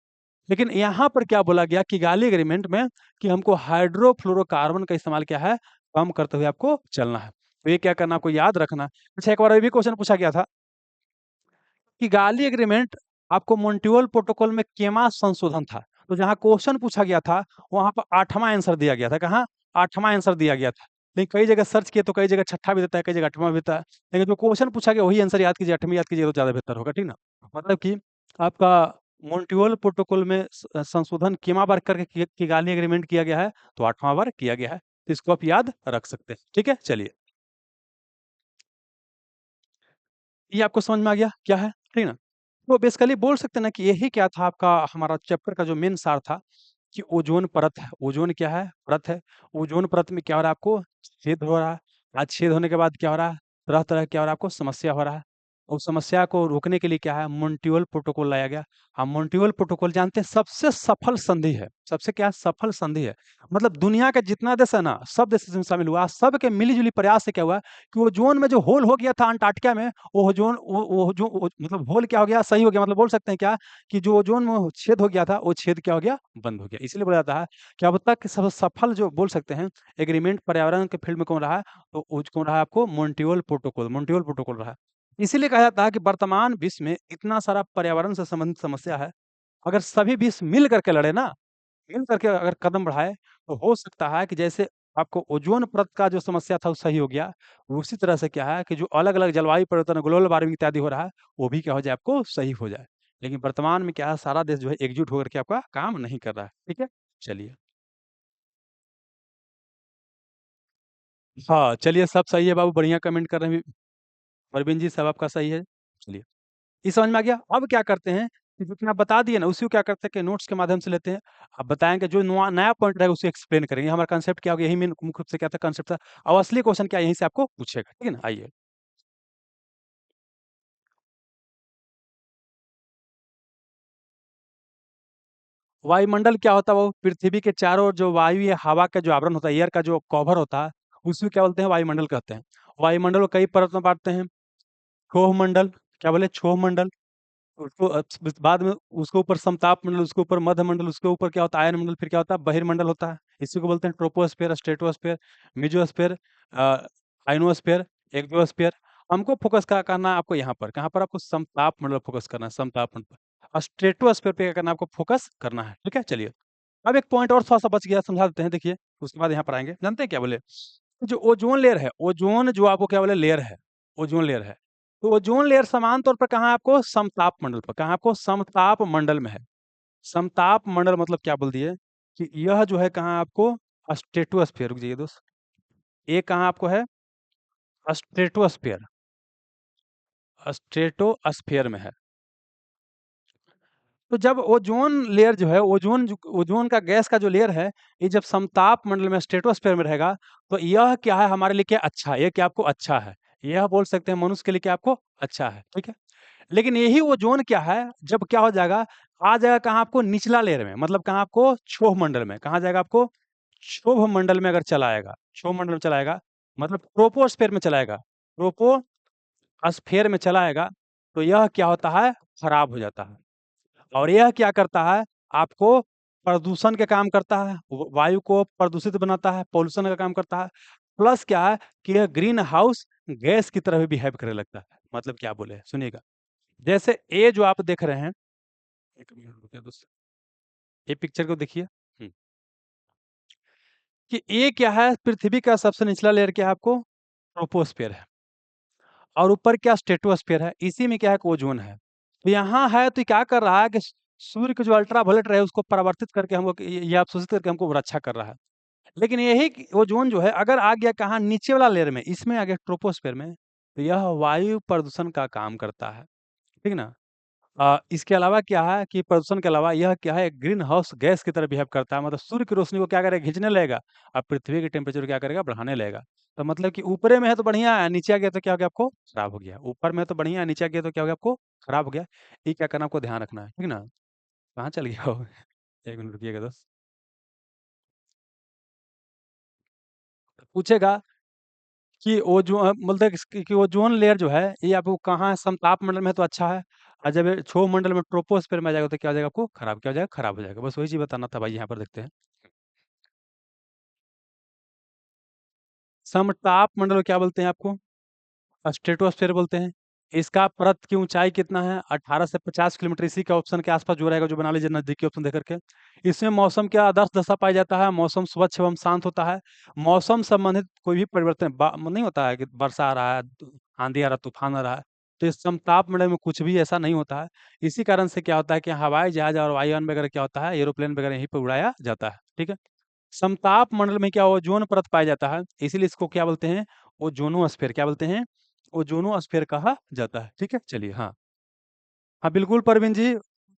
लेकिन यहाँ पर क्या बोला गया किगाली एग्रीमेंट में कि हमको हाइड्रोफ्लोरोकार्बन का इस्तेमाल क्या है? कम करते हुए आपको चलना है। तो ये क्या करना, आपको याद रखना। अच्छा, एक बार ये भी क्वेश्चन पूछा गया था किगाली एग्रीमेंट आपको मॉन्ट्रियल प्रोटोकॉल में केमा संशोधन था? तो जहाँ क्वेश्चन पूछा गया था, वहाँ पर 8वां आंसर दिया गया था। कहाँ? 8वां आंसर दिया गया था। लेकिन कई जगह सर्च किए तो कई जगह 6ठा भी देता है, कई जगह 8वां भी देता है। लेकिन जो क्वेश्चन पूछा गया वही आंसर याद कीजिए, 8वीं याद कीजिए तो ज़्यादा बेहतर होगा, ठीक ना? मतलब कि आपका मॉन्ट्रियल प्रोटोकॉल में संशोधन केमा बार करके किगाली एग्रीमेंट किया गया है? तो 8वां बार किया गया है। तो इसको आप याद रख सकते हैं, ठीक है? चलिए। ये आपको समझ में आ गया क्या है, ठीक ना? तो बेसिकली बोल सकते हैं ना कि यही क्या था आपका हमारा चैप्टर का जो मेन सार था कि ओजोन परत है। ओजोन क्या है? परत है। ओजोन परत में क्या हो रहा है आपको? छेद हो रहा है। आज छेद होने के बाद क्या हो रहा है? तरह-तरह क्या हो रहा है आपको? समस्या हो रहा है। उस समस्या को रोकने के लिए क्या है? मॉन्ट्रियल प्रोटोकॉल लाया गया। हम मॉन्ट्रियल प्रोटोकॉल जानते हैं सबसे सफल संधि है। सबसे क्या? सफल संधि है। मतलब दुनिया का जितना देश है ना, सब देश इसमें शामिल हुआ। सब के मिली-जुली प्रयास से क्या हुआ कि ओज़ोन में जो होल हो गया था अंटार्कटिका में, वो ओज़ोन वो जो ओ मतलब होल क्या हो गया? सही हो गया। मतलब बोल सकते हैं क्या कि जो ओज़ोन में छेद हो गया था, वो छेद क्या हो गया? बंद हो गया। इसलिए बोला जाता है कि अब तक सब सफल जो बोल सकते हैं एग्रीमेंट पर्यावरण के फील्ड में कौन रहा है? तो कौन रहा है आपको? मॉन्ट्रियल प्रोटोकॉल रहा है। इसीलिए कहा जाता है कि वर्तमान विश्व में इतना सारा पर्यावरण से संबंधित समस्या है। अगर सभी विश्व मिल करके लड़े ना, मिल करके अगर कदम बढ़ाए, तो हो सकता है कि जैसे आपको ओज़ोन परत का जो समस्या था वो सही हो गया, उसी तरह से क्या है कि जो अलग-अलग जलवायु परिवर्तन, ग्लोबल वार्मिंग इत्यादि हो रहा है, वो भी क्या हो जाए आपको सही हो जाए। लेकिन वर्तमान में क्या है सारा देश जो है एकजुट होकर के आपका काम नहीं कर रहा है। ठीक है? चलिए। हाँ, चलिए सब सही है बाबू, बढ़िया कमेंट कर रहे हैं। परवीन जी सब आपका सही है। चलिए। ये समझ में आ गया? अब क्या करते हैं कि जो कि आप बता दिए ना, उसी को क्या करते हैं कि नोट्स के माध्यम से लेते हैं। अब बताएँगे जो नया पॉइंट रहेगा उसे एक्सप्लेन करेंगे। हमारा कांसेप्ट क्या होगा, यही मेन मुख्य रूप से क्या था कांसेप्ट था। अब असली क्वेश्चन क्या है यहीं से आपको पूछेगा, ठीक है ना? आइए। वायुमंडल क्या होता है? वो पृथ्वी के चारों ओर जो वायु या हवा का जो आवरण होता है, एयर का जो कवर होता है, उसी को क्या बोलते हैं? वायुमंडल कहते हैं। वायुमंडल को कई परत में बाँटते हैं। क्षोभ मंडल, क्या बोले? क्षोभ मंडल। उसको बाद में उसके ऊपर समताप मंडल, उसके ऊपर मध्य मंडल, उसके ऊपर क्या होता है? आयन मंडल, फिर क्या होता है? बहिर्मंडल होता है। इसी को बोलते हैं ट्रोपोस्फियर, स्ट्रेटोस्फियर, मेसोस्फियर, अ, आयनोस्फियर, एक्सोस्फियर। हमको फोकस क्या करना है आपको यहाँ पर, कहाँ पर आपको समताप मंडल फोकस करना है, समताप मंडल। और स्ट्रेटोस्फियर पे क्या करना है आपको फोकस करना है, ठीक है? चलिए। अब एक पॉइंट और थोड़ा-सा बच गया, समझा देते हैं, देखिए, उसके बाद यहाँ पर आएँगे। जानते हैं क्या बोले? जो ओज़ोन लेयर है, ओज़ोन जो आपको क्या बोले लेयर है, ओज़ोन लेयर है। तो ओज़ोन लेयर समान तौर पर कहाँ है आपको? समताप मंडल पर। कहाँ आपको? समताप मंडल में है। समताप मंडल मतलब क्या बोल दिए कि यह जो है कहाँ आपको? स्ट्रेटोस्फियर, रुक जाइए दोस्त। ये कहाँ आपको है? स्ट्रेटोस्फियर, स्ट्रेटोस्फियर में है। तो जब ओज़ोन लेयर जो है, ओज़ोन का गैस का जो लेयर है, ये जब समताप मंडल में स्ट्रेटोस्फीयर में रहेगा, तो यह क्या है हमारे लिए क्या अच्छा है, ये क्या आपको अच्छा है। यह बोल सकते हैं मनुष्य के लिए क्या आपको अच्छा है, ठीक है? लेकिन यही ओज़ोन क्या है, जब क्या हो जाएगा, आ जाएगा कहाँ आपको? निचला लेयर में, मतलब कहाँ आपको? क्षोभ मंडल में। कहाँ जाएगा आपको? क्षोभ मंडल में अगर चला आएगा, क्षोभ मंडल में चला आएगा, मतलब ट्रोपोस्फीयर में चला आएगा, ट्रोपोस्फीयर में चला आएगा, तो यह क्या होता है? खराब हो जाता है। और यह क्या करता है, आपको प्रदूषण का काम करता है, वायु को प्रदूषित बनाता है, पॉल्यूशन का काम करता है। प्लस क्या है कि यह ग्रीन हाउस गैस की तरह भी बिहेव करने लगता है। मतलब क्या बोले? सुनिएगा। जैसे ये जो आप देख रहे हैं, एक मिनट रुकिए दोस्त, ये पिक्चर को देखिए। कि ये क्या है? पृथ्वी का सबसे निचला लेयर क्या है आपको? ट्रोपोस्फियर है। और ऊपर क्या? स्ट्रेटोस्फियर है। इसी में क्या है? ओजोन है। तो यहाँ है तो ये क्या कर रहा है कि सूर्य के जो अल्ट्रावायलेट रे है उसको परावर्तित करके हमको ये अवशोषित करके हमको रक्षा कर रहा है। लेकिन यही ओजोन जो है अगर आ गया कहाँ नीचे वाला लेयर में, इसमें आ गया ट्रोपोस्फेयर में, तो यह वायु प्रदूषण का काम करता है। ठीक ना? इसके अलावा क्या है कि प्रदूषण के अलावा यह क्या है, ग्रीन हाउस गैस की तरह बिहेव करता है। मतलब सूर्य की रोशनी को क्या करेगा, खींचने लगेगा और पृथ्वी के टेम्परेचर क्या करेगा, बढ़ाने लगेगा। तो मतलब कि ऊपरे में है तो बढ़िया है, नीचे आ गया तो क्या हो गया, आपको खराब हो गया। ऊपर में है तो बढ़िया है, नीचे आ गया तो क्या हो गया, आपको खराब हो गया। ये क्या करना, आपको ध्यान रखना है, ठीक ना? कहाँ चल गया हो? 1 मिनट रुकिएगा बस। पूछेगा कि मतलब कि ओजोन लेयर जो है ये आपको कहाँ है, समताप मंडल में है तो अच्छा है, और जब ये क्षोभ मंडल में ट्रोपोस्फेयर में आ जाएगा तो क्या हो जाएगा, आपको खराब, क्या हो जाएगा, खराब हो जाएगा। बस वही चीज़ बताना था भाई, यहाँ पर देखते हैं। समताप मंडल को क्या बोलते हैं आपको? स्ट्रेटोस्फेयर बोलते हैं। इसका परत की ऊंचाई कितना है? 18 से 50 किलोमीटर। इसी के ऑप्शन के आसपास जो रहेगा, जो बना लीजिए नजदीकी ऑप्शन देकर के। इसमें मौसम क्या आदर्श दशा पाई जाता है, मौसम स्वच्छ एवं शांत होता है। मौसम संबंधित कोई भी परिवर्तन नहीं होता है कि वर्षा आ रहा है, आंधी आ रहा है, तूफान आ रहा है। तो इस समताप मंडल में कुछ भी ऐसा नहीं होता है। इसी कारण से क्या होता है कि हवाई जहाज और वायुयान वगैरह क्या होता है, एरोप्लेन वगैरह यहीं पर उड़ाया जाता है। ठीक है। समताप मंडल में क्या ओजोन परत पाया जाता है, इसीलिए इसको क्या बोलते हैं, ओजोनोस्फेयर। क्या बोलते हैं? ओजोनोस्फेयर कहा जाता है। ठीक है, चलिए। हाँ, हाँ, बिल्कुल परवीन जी।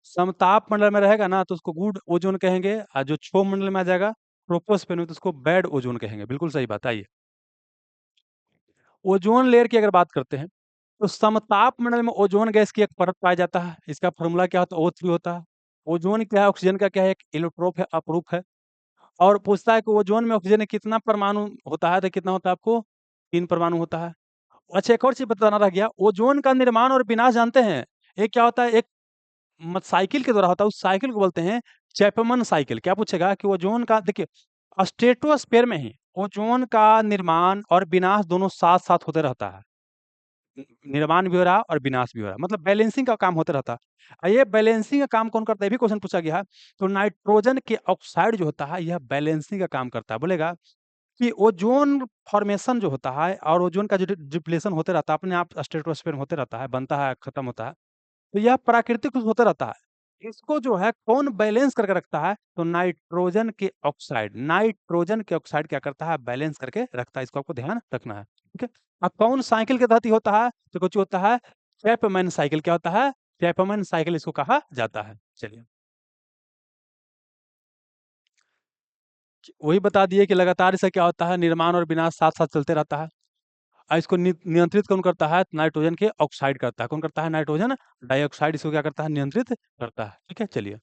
समताप मंडल में रहेगा ना तो उसको गुड ओजोन कहेंगे, और जो क्षोभ मंडल में आ जाएगा ट्रोपोस्फेयर में तो उसको बैड ओजोन कहेंगे। बिल्कुल सही बात। आइए, ओजोन लेयर की अगर बात करते हैं तो समताप मंडल में ओजोन गैस की एक परत पाया जाता है। इसका फॉर्मूला क्या होता है, O3 होता है। ओजोन क्या है, ऑक्सीजन का क्या है, एक एलोट्रोप है, अपरूप है। और पूछता है कि ओजोन में ऑक्सीजन के कितना परमाणु होता है, तो कितना होता है आपको, 3 परमाणु होता है। अच्छा, एक और चीज बताना रह गया, ओजोन का निर्माण और विनाश जानते हैं? एक क्या होता है, एक साइकिल के द्वारा होता है, उस साइकिल को बोलते हैं चैपमन साइकिल। क्या पूछेगा कि ओजोन का, देखिए, स्ट्रेटोस्फेयर में ही ओजोन का निर्माण और विनाश दोनों साथ साथ होते रहता है। निर्माण भी हो रहा है और विनाश भी हो रहा है, मतलब बैलेंसिंग का काम होता रहता है। ये बैलेंसिंग का काम कौन करता है, ये भी क्वेश्चन पूछा गया है। तो नाइट्रोजन के ऑक्साइड जो होता है यह बैलेंसिंग का काम करता है। बोलेगा कि ओजोन फॉर्मेशन जो होता है और ओजोन का जो डिप्लेशन होते रहता है, अपने आप स्ट्रेटोस्फेयर में होते रहता है, बनता है, खत्म होता है। तो यह प्राकृतिक रूप से होता रहता है। इसको जो है कौन बैलेंस करके रखता है, तो नाइट्रोजन के ऑक्साइड क्या करता है, बैलेंस करके रखता है। इसको आपको ध्यान रखना है, ठीक है। अब कौन साइकिल के तहत ही होता है, तो कुछ होता है चैपमैन साइकिल। क्या होता है, चैपमैन साइकिल इसको कहा जाता है। चलिए, वही बता दिए कि लगातार इसका क्या होता है, निर्माण और विनाश साथ साथ चलते रहता है। और इसको नियंत्रित कौन करता है, नाइट्रोजन के ऑक्साइड करता है। कौन करता है, नाइट्रोजन डाइऑक्साइड इसको क्या करता है, नियंत्रित करता है। ठीक है, चलिए।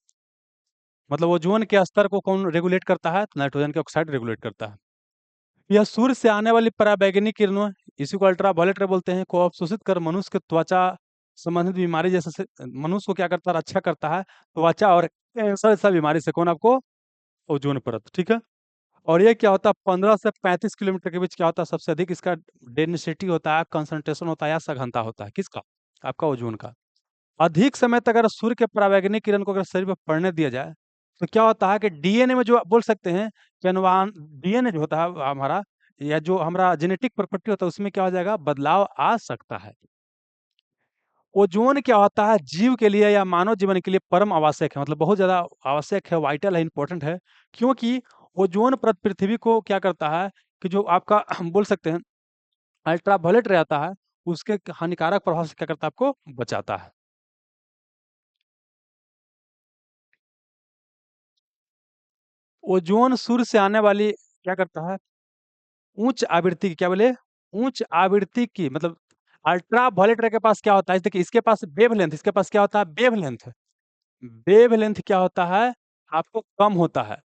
मतलब ओजोन के स्तर को कौन रेगुलेट करता है, तो नाइट्रोजन के ऑक्साइड रेगुलेट करता है। यह सूर्य से आने वाली पराबैंगनी किरणों, इसी को अल्ट्रावायलेट रे बोलते हैं, को अवशोषित कर मनुष्य के त्वचा संबंधित बीमारी जैसे मनुष्य को क्या करता है, रक्षा करता है त्वचा और कैंसर जैसा बीमारी से। कौन, आपको ओजोन परत। ठीक है। और ये क्या होता है, 15 से 35 किलोमीटर के बीच क्या होता है, सबसे अधिक इसका डेंसिटी होता है, कंसंट्रेशन होता है या सघनता होता है। किसका, आपका ओजोन का। अधिक समय तक अगर सूर्य के पराबैंगनी किरण को अगर शरीर पर पड़ने दिया जाए तो क्या होता है कि डीएनए में जो आप बोल सकते हैं कि अनुवान डीएनए जो होता है हमारा, या जो हमारा जेनेटिक प्रॉपर्टी होता है उसमें क्या हो जाएगा, बदलाव आ सकता है। ओजोन क्या होता है, जीव के लिए या मानव जीवन के लिए परम आवश्यक है, मतलब बहुत ज्यादा आवश्यक है, वाइटल है, इंपॉर्टेंट है। क्योंकि ओजोन परत पृथ्वी को क्या करता है कि जो आपका हम बोल सकते हैं अल्ट्रावायलेट रहता है, उसके हानिकारक प्रभाव से क्या करता है, आपको बचाता है। ओजोन सूर्य से आने वाली क्या करता है, उच्च आवृत्ति की, क्या बोले, उच्च आवृत्ति की, मतलब अल्ट्रा वायलेट रे के पास क्या होता है, देखिए इसके पास वेवलेंथ, इसके पास क्या होता है, वेवलेंथ। वेवलेंथ क्या होता है, आपको कम होता है,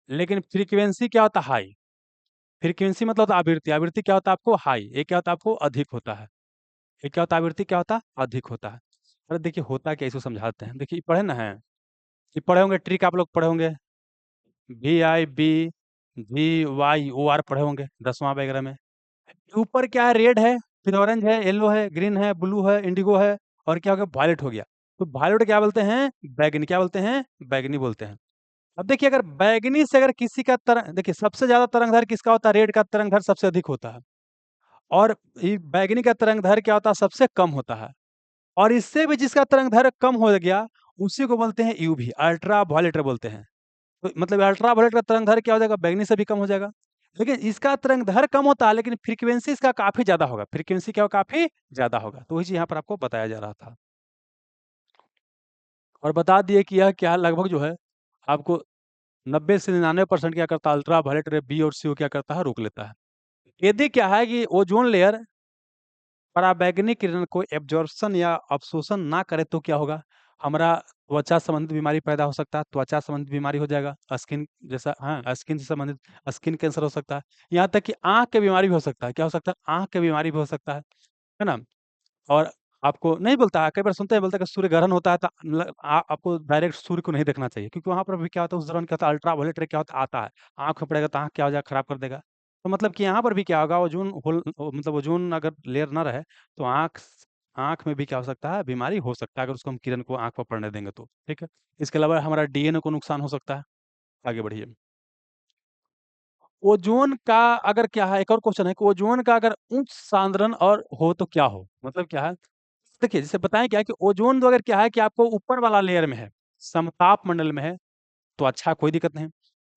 लेकिन फ्रीक्वेंसी क्या होता है, हाई। फ्रीक्वेंसी मतलब होता है आवृत्ति, आवृत्ति क्या होता है आपको, हाई। ये क्या होता है, आपको अधिक होता है। ये क्या होता है, आवृत्ति क्या होता है, अधिक होता है। अरे देखिए होता क्या है, इसको समझाते हैं। देखिए पढ़े ना है, ये पढ़े होंगे ट्रिक, आप लोग पढ़े होंगे, VIB GYOR पढ़े होंगे 10वां वगैरह में। ऊपर क्या है, रेड है, फिर ऑरेंज है, येलो है, ग्रीन है, ब्लू है, इंडिगो है, और क्या हो गया, वायलेट हो गया। तो वायलेट क्या बोलते हैं, बैगनी। क्या बोलते हैं, बैगनी बोलते हैं। अब देखिए अगर बैगनी से अगर किसी का तरंग, देखिए सबसे ज्यादा तरंगधर किसका होता है, रेड का तरंगधर सबसे अधिक होता है। और ये बैगनी का तरंगधर क्या होता है, सबसे कम होता है। और इससे भी जिसका तरंग दैर्घ्य कम हो गया, उसी को बोलते हैं यूवी, अल्ट्रा वायलेट बोलते हैं। तो मतलब अल्ट्रा वायलेट का तरंग दैर्घ्य क्या हो जाएगा? बैंगनी से भी कम हो जाएगा। लेकिन इसका तरंग दैर्घ्य कम होता है, लेकिन फ्रीक्वेंसी इसका काफ़ी ज़्यादा होगा। फ्रीक्वेंसी क्या होगा? काफ़ी ज़्यादा होगा। तो वही चीज़ यहाँ पर आपको बताया जा रहा था। और बता दिए कि यह क्या लगभग जो है, आपको 90 से 99% क्या करता है, अल्ट्रा वायलेट रे बी और सी को क्या करता है? रोक लेता है। यदि क्या है कि ओज़ोन लेयर पराबैंगनी किरण को एब्जॉर्प्शन या अवशोषण ना करे तो क्या होगा? हमारा त्वचा संबंधित बीमारी पैदा हो सकता है, त्वचा संबंधित बीमारी हो जाएगा, स्किन जैसा हाँ, स्किन से संबंधित स्किन कैंसर हो सकता है, यहाँ तक कि आँख की बीमारी भी हो सकता है। क्या हो सकता है? आँख की बीमारी भी हो सकता है ना? और आपको नहीं बोलता है, कई बार सुनते हैं बोलता है कि सूर्य ग्रहण होता है तो आपको डायरेक्ट सूर्य को नहीं देखना चाहिए, क्योंकि वहाँ पर भी क्या होता है, उस दौरान क्या होता है, अल्ट्रावायलेट रे क्या होता है, आता है। आँख में पड़ेगा तो आँख क्या हो जाएगा? खराब कर देगा। तो मतलब कि यहाँ पर भी क्या होगा, ओज़ोन होल मतलब ओज़ोन अगर लेयर ना रहे तो आँख में भी क्या हो सकता है? बीमारी हो सकता है, अगर उसको हम किरण को आँख पर पड़ने देंगे तो, ठीक है? इसके अलावा हमारा डीएनए को नुकसान हो सकता है। आगे बढ़िए। ओज़ोन का अगर क्या है, एक और क्वेश्चन है कि ओज़ोन का अगर उच्च सांद्रण और हो तो क्या हो? मतलब क्या है? देखिए, जैसे बताएँ क्या है कि ओज़ोन तो अगर क्या है कि आपको ऊपर वाला लेयर में है, समताप मंडल में है, तो अच्छा, कोई दिक्कत नहीं।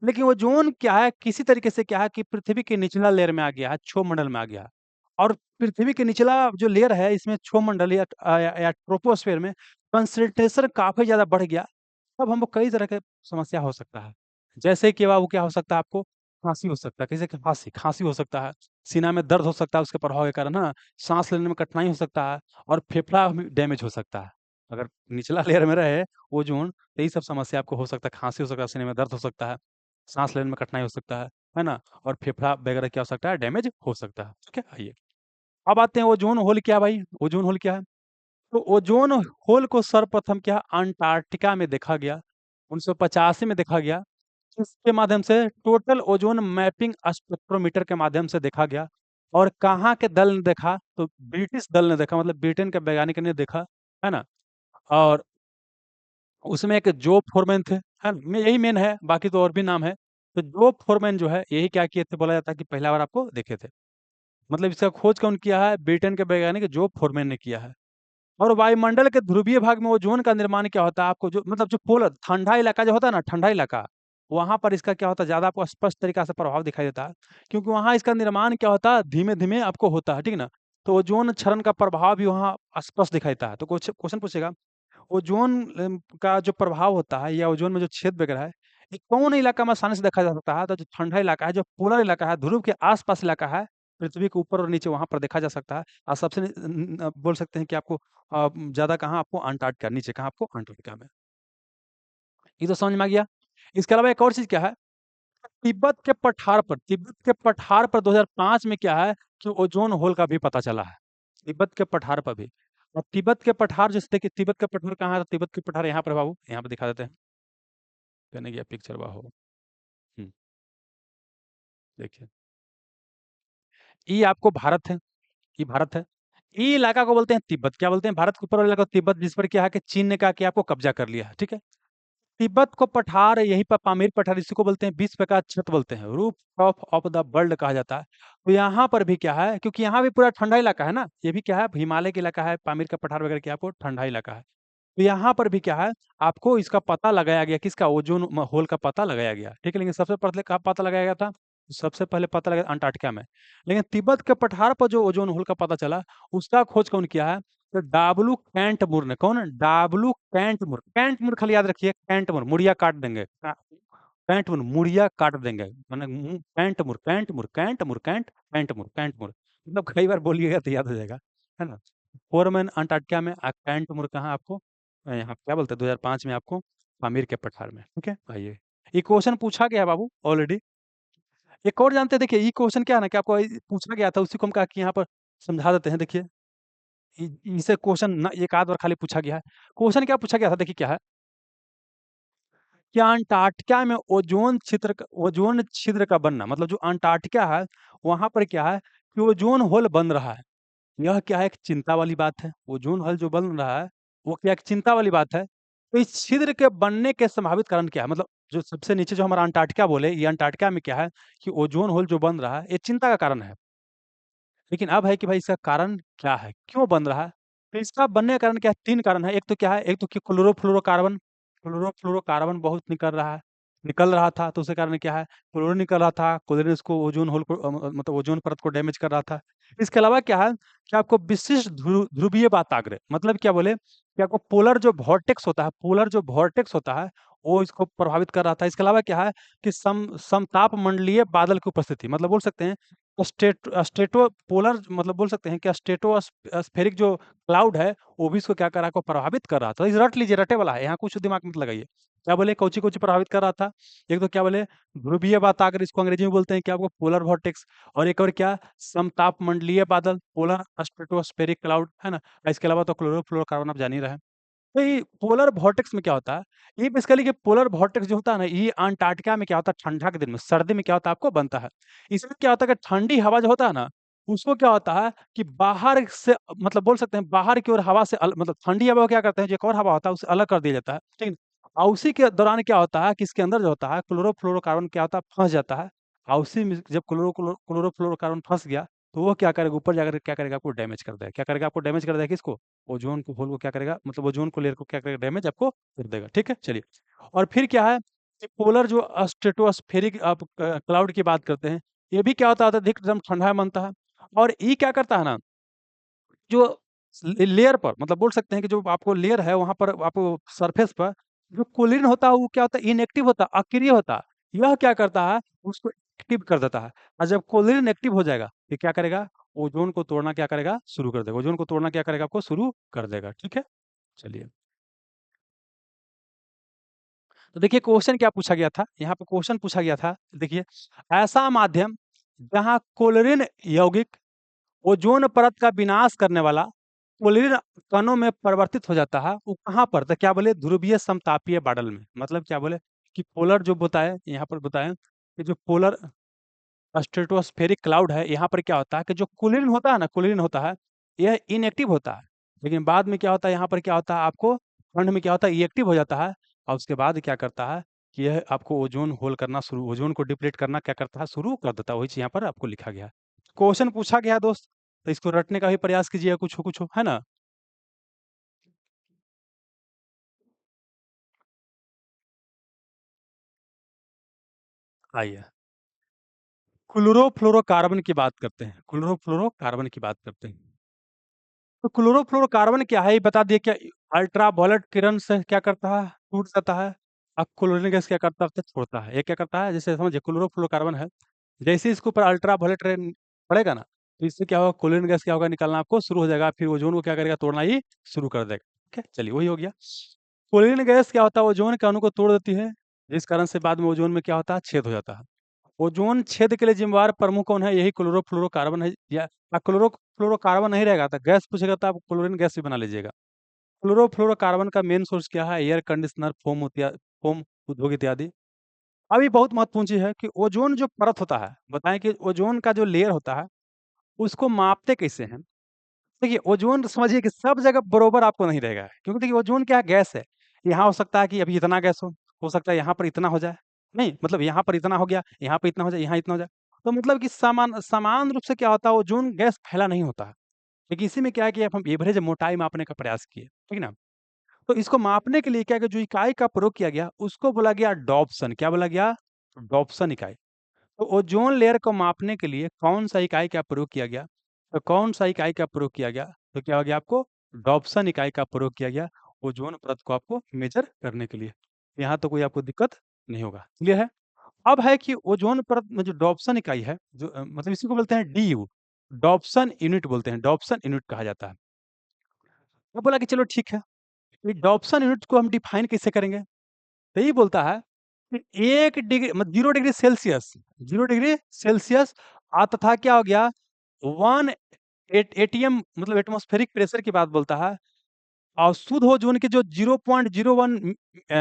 लेकिन ओज़ोन क्या है, किसी तरीके से क्या है कि पृथ्वी के निचला लेयर में आ गया है, क्षोमंडल में आ गया है। और पृथ्वी के निचला जो लेयर है, इसमें क्षोमंडल या ट्रोपोस्फियर में कंसंट्रेशन काफ़ी ज़्यादा बढ़ गया, तब हमको कई तरह के समस्या हो सकता है। जैसे कि वो क्या हो सकता है आपको? खाँसी हो सकता है, किसी को खाँसी खाँसी हो सकता है, सीना में दर्द हो सकता है उसके प्रभाव के कारण, है ना? साँस लेने में कठिनाई हो सकता है और फेफड़ा भी डैमेज हो सकता है। अगर निचला लेयर में रहे ओज़ोन, तो ये सब समस्या आपको हो सकता है, खाँसी हो सकता है, सीने में दर्द हो सकता है, साँस लेने में कठिनाई हो सकता है ना? और फेफड़ा वगैरह क्या हो सकता है? डैमेज हो सकता है, ठीक है? आइए, अब आते हैं ओज़ोन होल क्या है भाई? ओज़ोन होल क्या है? तो ओज़ोन होल को सर्वप्रथम क्या अंटार्कटिका में देखा गया, 1985 में देखा गया। इसके माध्यम से टोटल ओज़ोन मैपिंग स्पेक्ट्रोमीटर के माध्यम से देखा गया। और कहाँ के दल ने देखा? तो ब्रिटिश दल ने देखा, मतलब ब्रिटेन के वैज्ञानिक ने देखा, है ना? और उसमें एक जो फोरमैन थे, है ना? यही मेन है, बाकी तो और भी नाम है। तो जो फोरमैन जो है, यही क्या किए थे, बोला जाता है कि पहला बार आपको देखे थे। मतलब इसका खोज कौन किया है? ब्रिटेन के वैज्ञानिक जो फोरमैन ने किया है। और वायुमंडल के ध्रुवीय भाग में ओज़ोन का निर्माण क्या होता है? आपको जो मतलब जो पोलर ठंडा इलाका जो होता है ना, ठंडा इलाका, वहाँ पर इसका क्या होता है, ज़्यादा आपको स्पष्ट तरीक़ा से प्रभाव दिखाई देता है। क्योंकि वहाँ इसका निर्माण क्या होता है, धीमे-धीमे आपको होता है, ठीक है ना? तो ओज़ोन क्षरण का प्रभाव भी वहाँ स्पष्ट दिखाई देता है। तो क्वेश्चन पूछेगा, ओज़ोन का जो प्रभाव होता है या ओज़ोन में जो छेद वगैरह है, ये कौन इलाका में आसानी से देखा जा सकता है? तो जो ठंडा इलाका है, जो पोलर इलाका है, ध्रुव के आस-पास इलाका है, पृथ्वी के ऊपर और नीचे वहाँ पर देखा जा सकता है। और सबसे बोल सकते हैं कि आपको ज़्यादा कहाँ आपको अंटार्कटिका, नीचे कहाँ आपको अंटार्कटिका में। ये तो समझ में आ गया। इसके अलावा एक और चीज़ क्या है, तिब्बत के पठार पर 2005 में क्या है कि ओज़ोन होल का भी पता चला है। तिब्बत के पठार पर भी। और तिब्बत के पठार जैसे देखिए, तिब्बत का पठार कहाँ है? तो तिब्बत के पठार यहाँ पर है बाबू, यहाँ पे दिखा देते हैं। कहने गया पिक्चर बाबू। हुँ, देखिए। ये आपको भारत है, ये भारत है। ये इलाका को बोलते हैं तिब्बत। क्या बोलते हैं? भारत के ऊपर वाले इलाका को तिब्बत, जिस पर क्या है कि चीन ने क्या किया, आपको कब्ज़ा कर लिया है, ठीक है? तिब्बत को पठार, यहीं पर पामीर पठार, इसी को बोलते हैं, विश्व का छत बोलते हैं, roof top of the world कहा जाता है। तो यहाँ पर भी क्या है, क्योंकि यहाँ भी पूरा ठंडा इलाका है ना, ये भी क्या है, हिमालय का इलाका है, पामीर का पठार वगैरह क्या है, आपको ठंडा इलाका है। तो यहाँ पर भी क्या है, आपको इसका पता लगाया गया, किसका? ओज़ोन होल का पता लगाया गया, ठीक है? लेकिन सबसे पहले कहाँ पता लगाया गया था? सबसे पहले पता लगा अंटार्कटिका में। लेकिन तिब्बत के पठार पर जो ओज़ोन होल का पता चला, उसका खोज कौन किया है? तो डब्लू कैंट मूर ने। कौन? डब्लू कैंट मूर। कैंट मूर खाली याद रखिए, कैंट मूर, मुड़िया काट देंगे। कैंट मूर, मुड़िया काट देंगे। माने कैंट मूर, कैंट मूर, कैंट मूर, कैंट मूर, कैंट मूर। मतलब कई बार बोलिएगा तो याद हो जाएगा, है ना? फोरमैन अंटार्कटिका में, कैंट मूर कहाँ आपको? यहाँ क्या बोलते हैं, 2005 में आपको पामीर के पठार में, ठीक है? आइए, ये क्वेश्चन पूछा गया है बाबू ऑलरेडी। एक और जानते हैं, देखिए ये क्वेश्चन क्या है ना कि आपको पूछा गया था, उसी को हम कहा कि यहाँ पर समझा देते हैं। देखिए, इसे क्वेश्चन ना एक आध बार खाली पूछा गया है। क्वेश्चन क्या पूछा गया था, देखिए क्या है, कि अंटार्कटिका में ओजोन छिद्र का बनना, मतलब जो अंटार्कटिका है, वहाँ पर क्या है कि ओजोन होल बन रहा है। यह क्या है, एक चिंता वाली बात है। ओज़ोन होल जो बन रहा है, वो क्या एक चिंता वाली बात है। तो इस छिद्र के बनने के संभावित कारण क्या है? मतलब जो सबसे नीचे जो हमारा अंटार्कटिका बोले, ये अंटार्कटिका में क्या है कि ओज़ोन होल जो बन रहा है, ये चिंता का कारण है। लेकिन अब है कि भाई इसका कारण क्या है? क्यों बन रहा है? तो इसका बनने का कारण क्या है? 3 कारण है। एक तो क्या है? एक तो कि क्लोरोफ्लोरोकार्बन बहुत निकल रहा था, तो उसके कारण क्या है? क्लोरीन निकल रहा था, क्लोरीन इसको ओज़ोन होल को मतलब ओज़ोन परत को डैमेज कर रहा था। इसके अलावा क्या है कि आपको विशिष्ट ध्रुवीय बाताग्र मतलब क्या बोले कि आपको पोलर जो वोर्टेक्स होता है, वो इसको प्रभावित कर रहा था। इसके अलावा क्या है कि समताप मंडलीय बादल की उपस्थिति मतलब बोल सकते हैं स्टेटो पोलर मतलब बोल सकते हैं कि स्टेटोस्फेरिक जो क्लाउड है, वो भी इसको क्या कर रहा है, को प्रभावित कर रहा था। इसे रट लीजिए, रटे वाला है, यहाँ कुछ दिमाग मत लगाइए। क्या बोले कौची-कौची प्रभावित कर रहा था? एक तो क्या बोले ध्रुवीय वाताग्र इसको अंग्रेजी में बोलते हैं क्या आपको पोलर वोर्टेक्स और एक और क्या समतापमंडलीय बादल पोलर स्ट्रेटोस्फेरिक क्लाउड, है ना? इसके अलावा तो क्लोरोफ्लोरोकार्बन आप जान ही रहे हैं। तो ये पोलर वोर्टेक्स में क्या होता है? ये बेसिकली ये पोलर वोर्टेक्स जो होता है ना, ये अंटार्कटिका में क्या होता है ठंडा के दिन में, सर्दी में क्या होता है आपको बनता है। इसमें क्या होता है कि ठंडी हवा जो होता है ना, उसको क्या होता है कि बाहर से मतलब बोल सकते हैं बाहर की ओर हवा से मतलब ठंडी हवा को क्या करते हैं, जो एक और हवा होता है उसे अलग कर दिया जाता है, ठीक है? और उसी के दौरान क्या होता है कि इसके अंदर जो होता है क्लोरोफ्लोरोकार्बन क्या होता है फँस जाता है और उसी में जब क्लोरोफ्लोरोकार्बन फँस गया, तो वो क्या करेगा ऊपर जाकर क्या करेगा आपको डैमेज कर देगा। क्या करेगा आपको डैमेज कर देगा किसको? ओज़ोन को होल को क्या करेगा मतलब ओज़ोन को लेयर को क्या करेगा डैमेज आपको कर देगा, ठीक है? चलिए और फिर क्या है कि पोलर जो स्ट्रेटोस्फेरिक आप क्लाउड की बात करते हैं, ये भी क्या होता है अधिक एकदम ठंडा बनता है और ये क्या करता है ना, जो लेयर पर मतलब बोल सकते हैं कि जो आपको लेयर है वहाँ पर आपको सरफेस पर जो कोलिन होता है वो क्या होता है इनएक्टिव होता है, अक्रिय होता है। यह क्या करता है उसको एक्टिव कर देता है और जब कोलिन एक्टिव हो जाएगा, ये क्या करेगा ओज़ोन को तोड़ना क्या करेगा शुरू कर देगा। ओज़ोन को तोड़ना क्या करेगा आपको शुरू कर देगा, ठीक है? चलिए। तो देखिए क्वेश्चन क्या पूछा गया था? यहाँ पे क्वेश्चन पूछा गया था, देखिए ऐसा माध्यम जहाँ क्लोरीन यौगिक ओज़ोन परत का विनाश करने वाला क्लोरीन कणों में परिवर्तित हो जाता है, वो कहाँ पर? तो क्या बोले ध्रुवीय समतापीय बादल में। मतलब क्या बोले कि पोलर जो बताए यहाँ पर बताएँ कि जो पोलर स्ट्रेटोस्फेरिक क्लाउड है, यहाँ पर क्या होता है कि जो क्लोरीन होता है ना क्लोरीन होता है, यह इनएक्टिव होता है। लेकिन बाद में क्या होता है यहाँ पर क्या होता है आपको ठंड में क्या होता है ये एक्टिव हो जाता है और उसके बाद क्या करता है कि यह आपको ओज़ोन होल करना शुरू ओज़ोन को डिप्लीट करना क्या करता है शुरू कर देता है। वही चीज़ यहाँ पर आपको लिखा गया है। क्वेश्चन पूछा गया है दोस्त, तो इसको रटने का भी प्रयास कीजिए कुछ हो, है ना? आइए, क्लोरोफ्लोरोकार्बन की बात करते हैं। क्लोरोफ्लोरोकार्बन की बात करते हैं। तो क्लोरोफ्लोरोकार्बन क्या है ये बता दिए क्या अल्ट्रावायलेट किरण से क्या करता है टूट जाता है और क्लोरीन गैस क्या करता है छोड़ता है। ये क्या करता है जैसे समझिए क्लोरोफ्लोरोकार्बन है, जैसे ही इसके ऊपर अल्ट्रावायलेट रे पड़ेगा ना, तो इससे क्या होगा क्लोरीन गैस क्या होगा निकलना आपको शुरू हो जाएगा, फिर ओज़ोन को क्या करेगा तोड़ना ही शुरू कर देगा। ठीक है? चलिए वही हो गया। क्लोरीन गैस क्या होता है ओज़ोन के अणु को तोड़ देती है, जिस कारण से बाद में ओज़ोन में क्या होता है छेद हो जाता है। ओज़ोन छेद के लिए ज़िम्मेवार प्रमुख कौन है? यही क्लोरोफ्लोरोकार्बन है या क्लोरोफ्लोरोकार्बन नहीं रहेगा तो गैस पूछेगा तो आप क्लोरीन गैस भी बना लीजिएगा। क्लोरोफ्लोरोकार्बन का मेन सोर्स क्या है? एयर कंडीशनर, फ़ोम उद्योग इत्यादि। अभी बहुत महत्वपूर्ण चीज़ है कि ओज़ोन जो परत होता है, बताएँ कि ओज़ोन का जो लेयर होता है, उसको मापते कैसे हैं? देखिए, ओज़ोन समझिए कि सब जगह बरोबर आपको नहीं रहेगा, क्योंकि देखिए ओज़ोन क्या है गैस है। यहाँ हो सकता है कि अभी इतना गैस हो सकता है यहाँ पर इतना हो जाए। नहीं, मतलब यहाँ पर इतना हो गया, यहाँ पे इतना हो जाए, यहाँ इतना हो जाए। तो मतलब कि समान समान रूप से क्या होता है ओज़ोन गैस फैला नहीं होता है। लेकिन इसी में क्या है कि अब हम एवरेज मोटाई मापने का प्रयास किए, ठीक ना? तो इसको मापने के लिए क्या है कि जो इकाई का प्रयोग किया गया, उसको बोला गया डॉप्सन। क्या बोला गया? डॉप्सन इकाई। तो ओज़ोन लेयर को मापने के लिए कौन-सा इकाई का प्रयोग किया गया? तो कौन-सा इकाई का प्रयोग किया गया? तो क्या हो गया आपको डॉप्सन इकाई का प्रयोग किया गया, ओज़ोन परत को आपको मेज़र करने के लिए। यहाँ तो कोई आपको दिक्कत नहीं होगा, क्लियर है? अब है कि ओज़ोन परत में जो डॉप्सन इकाई है, जो मतलब इसी को बोलते हैं डीयू, डॉप्सन यूनिट बोलते हैं, डॉप्सन यूनिट कहा जाता है। वो बोला कि चलो ठीक है, ये डॉप्सन यूनिट को हम डिफाइन कैसे करेंगे? तो ये बोलता है कि 1 डिग्री मतलब 0 डिग्री सेल्सियस 0 डिग्री सेल्सियस तथा क्या हो गया 1 एटीएम मतलब एटमॉस्फेरिक प्रेशर की बात बोलता है और शुद्ध ओज़ोन के जो 0.01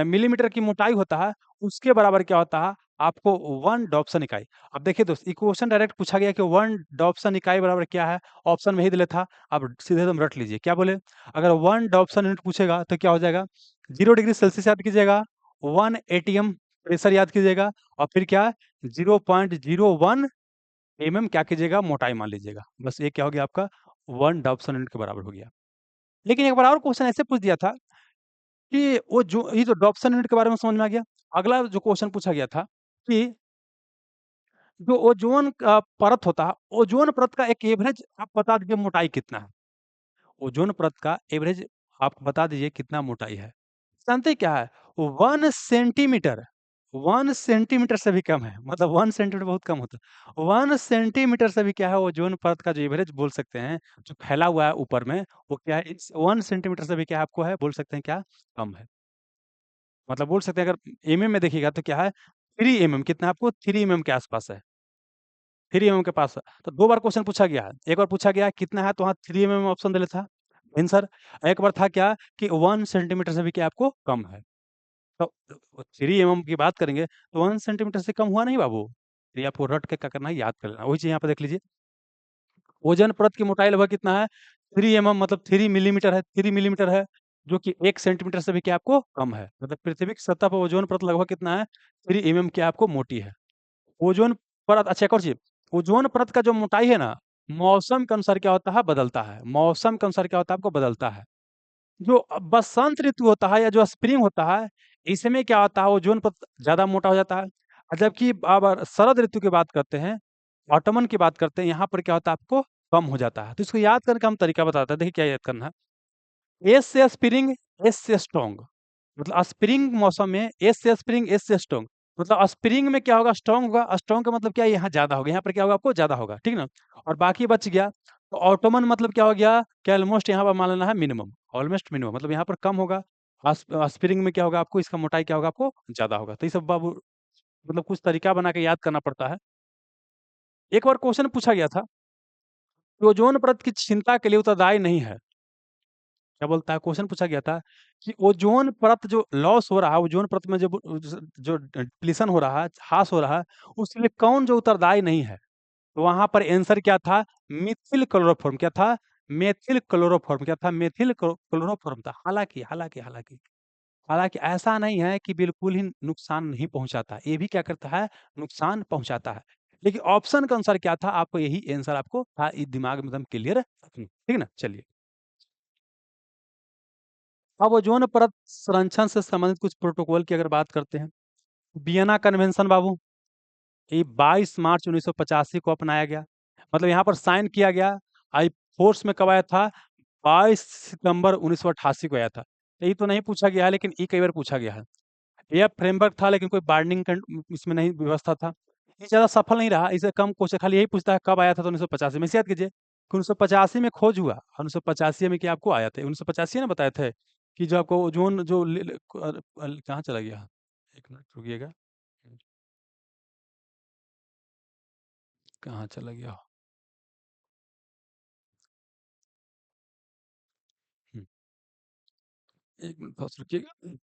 मिलीमीटर की मोटाई होता है, उसके बराबर क्या होता है? आपको 1 डॉप्सन इकाई। अब देखिए दोस्त, ये क्वेश्चन डायरेक्ट पूछा गया कि 1 डॉप्सन इकाई बराबर क्या है? ऑप्शन में ही दिया था। अब सीधे एकदम रट लीजिए। क्या बोले? अगर 1 डॉप्सन यूनिट पूछेगा तो क्या हो जाएगा? 0 डिग्री सेल्सियस याद कीजिएगा, 1 एटीएम प्रेशर याद कीजिएगा और फिर क्या 0.01 क्या कीजिएगा? मोटाई मान लीजिएगा। बस ये क्या हो गया आपका 1 डॉप्सन यूनिट के बराबर हो गया। लेकिन एक बार और क्वेश्चन ऐसे पूछ दिया था कि वो जो ये तो डॉप्सन यूनिट के बारे में समझ में आ गया। अगला जो क्वेश्चन पूछा गया था कि जो ओज़ोन का परत होता है, ओज़ोन परत का एक एवरेज आप बता दीजिए मोटाई कितना है? ओज़ोन परत का एवरेज आप बता दीजिए कितना मोटाई है? जानते हैं क्या है? 1 सेंटीमीटर, 1 सेंटीमीटर से भी कम है। मतलब 1 सेंटीमीटर बहुत कम होता है। 1 सेंटीमीटर से भी क्या है ओज़ोन परत का जो एवरेज बोल सकते हैं, जो फैला हुआ है ऊपर में, वो क्या है इट्स 1 सेंटीमीटर से भी क्या आपको है बोल सकते हैं क्या? कम है। मतलब बोल सकते हैं अगर एमएम में देखिएगा तो क्या है 3 एमएम कितना आपको 3 एमएम के आसपास है। 3 एमएम के पास है। तो 2 बार क्वेश्चन पूछा गया है। एक बार पूछा गया कितना है तो वहाँ 3 एमएम ऑप्शन दे था आंसर। एक बार था क्या कि 1 सेंटीमीटर से भी क्या आपको कम है। तो 3 एमएम की बात करेंगे तो 1 सेंटीमीटर से कम हुआ नहीं बाबू। तो ये आपको रट के क्या करना है याद कर लेना। वही चीज़ यहाँ पे देख लीजिए। ओजोन परत की मोटाई लगभग कितना है? 3 एमएम मतलब 3 मिलीमीटर है 3 मिलीमीटर है, जो कि 1 सेंटीमीटर से भी क्या आपको कम है। मतलब पृथ्वी की सतह पर ओजोन परत लगभग कितना है? 3 एमएम क्या आपको मोटी है। ओजोन परत अच्छा एक और चीज़, ओजोन परत का जो मोटाई है ना, मौसम के अनुसार क्या होता है बदलता है। मौसम के अनुसार क्या होता है आपको बदलता है। जो बसंत ऋतु होता है या जो स्प्रिंग होता है, इसमें क्या होता है ओजोन परत ज़्यादा मोटा हो जाता है। जबकि अब शरद ऋतु की बात करते हैं, ऑटमन की बात करते हैं, यहाँ पर क्या होता है आपको कम हो जाता है। तो इसको याद करने का हम तरीका बताते हैं। देखिए क्या याद करना है। एस से स्प्रिंग, एस से स्ट्रॉन्ग। मतलब स्प्रिंग मौसम में एस से स्प्रिंग, एस से स्ट्रॉन्ग। मतलब स्प्रिंग में क्या होगा स्ट्रॉन्ग होगा, स्ट्रॉन्ग का मतलब क्या है यहाँ ज़्यादा होगा, यहाँ पर क्या होगा आपको ज़्यादा होगा, ठीक ना? और बाकी बच गया, तो ऑटोमन मतलब क्या हो गया कि ऑलमोस्ट यहाँ पर मान लेना है मिनिमम, ऑलमोस्ट मिनिमम मतलब यहाँ पर कम होगा। स्प्रिंग में क्या होगा आपको इसका मोटाई क्या होगा आपको ज़्यादा होगा। तो ये सब बाबू मतलब कुछ तरीका बना के याद करना पड़ता है। एक बार क्वेश्चन पूछा गया था कि ओजोन परत की क्षमता के लिए उत्तरदायी नहीं है। क्या बोलता है क्वेश्चन पूछा गया था कि ओजोन परत जो लॉस हो रहा है, ओजोन परत में जो डिप्लीशन हो रहा है, ह्रास हो रहा है, उसके लिए कौन जो उत्तरदायी नहीं है? तो वहाँ पर आंसर क्या था? मिथिल क्लोरोफॉर्म क्या था? मेथिल क्लोरोफॉर्म क्या था? मेथिल क्लोरोफॉर्म था। हालाँकि हालाँकि ऐसा नहीं है कि बिल्कुल ही नुकसान नहीं पहुँचाता, ये भी क्या करता है? नुकसान पहुँचाता है। लेकिन ऑप्शन के अनुसार क्या था? आपको यही आंसर आपको था, ये दिमाग में एकदम क्लियर रखनी, ठीक है ना? चलिए। अब ओज़ोन परत संरक्षण से संबंधित कुछ प्रोटोकॉल की अगर बात करते हैं, वियना कन्वेंशन बाबू, ये 22 मार्च 1985 को अपनाया गया। मतलब यहाँ पर साइन किया गया, आई फ़ोर्स में कब आया था? 22 सितंबर 1988 को आया था। ये तो नहीं पूछा गया है लेकिन ये कई बार पूछा गया है। यह फ्रेमवर्क था लेकिन कोई बाइंडिंग इसमें नहीं व्यवस्था था। ये ज़्यादा सफल नहीं रहा, इससे कम क्वेश्चन खाली यही पूछता है कब आया था तो 1985 में। इसे याद कीजिए कि 1985 में खोज हुआ, 1985 में क्या आपको आया था? 1985 ना बताए थे कि जो आपको ओज़ोन जो कहाँ चला गया? 1 मिनट रुकिएगा। कहाँ चला गया? हुँ, 1 मिनट बस रुकिएगा।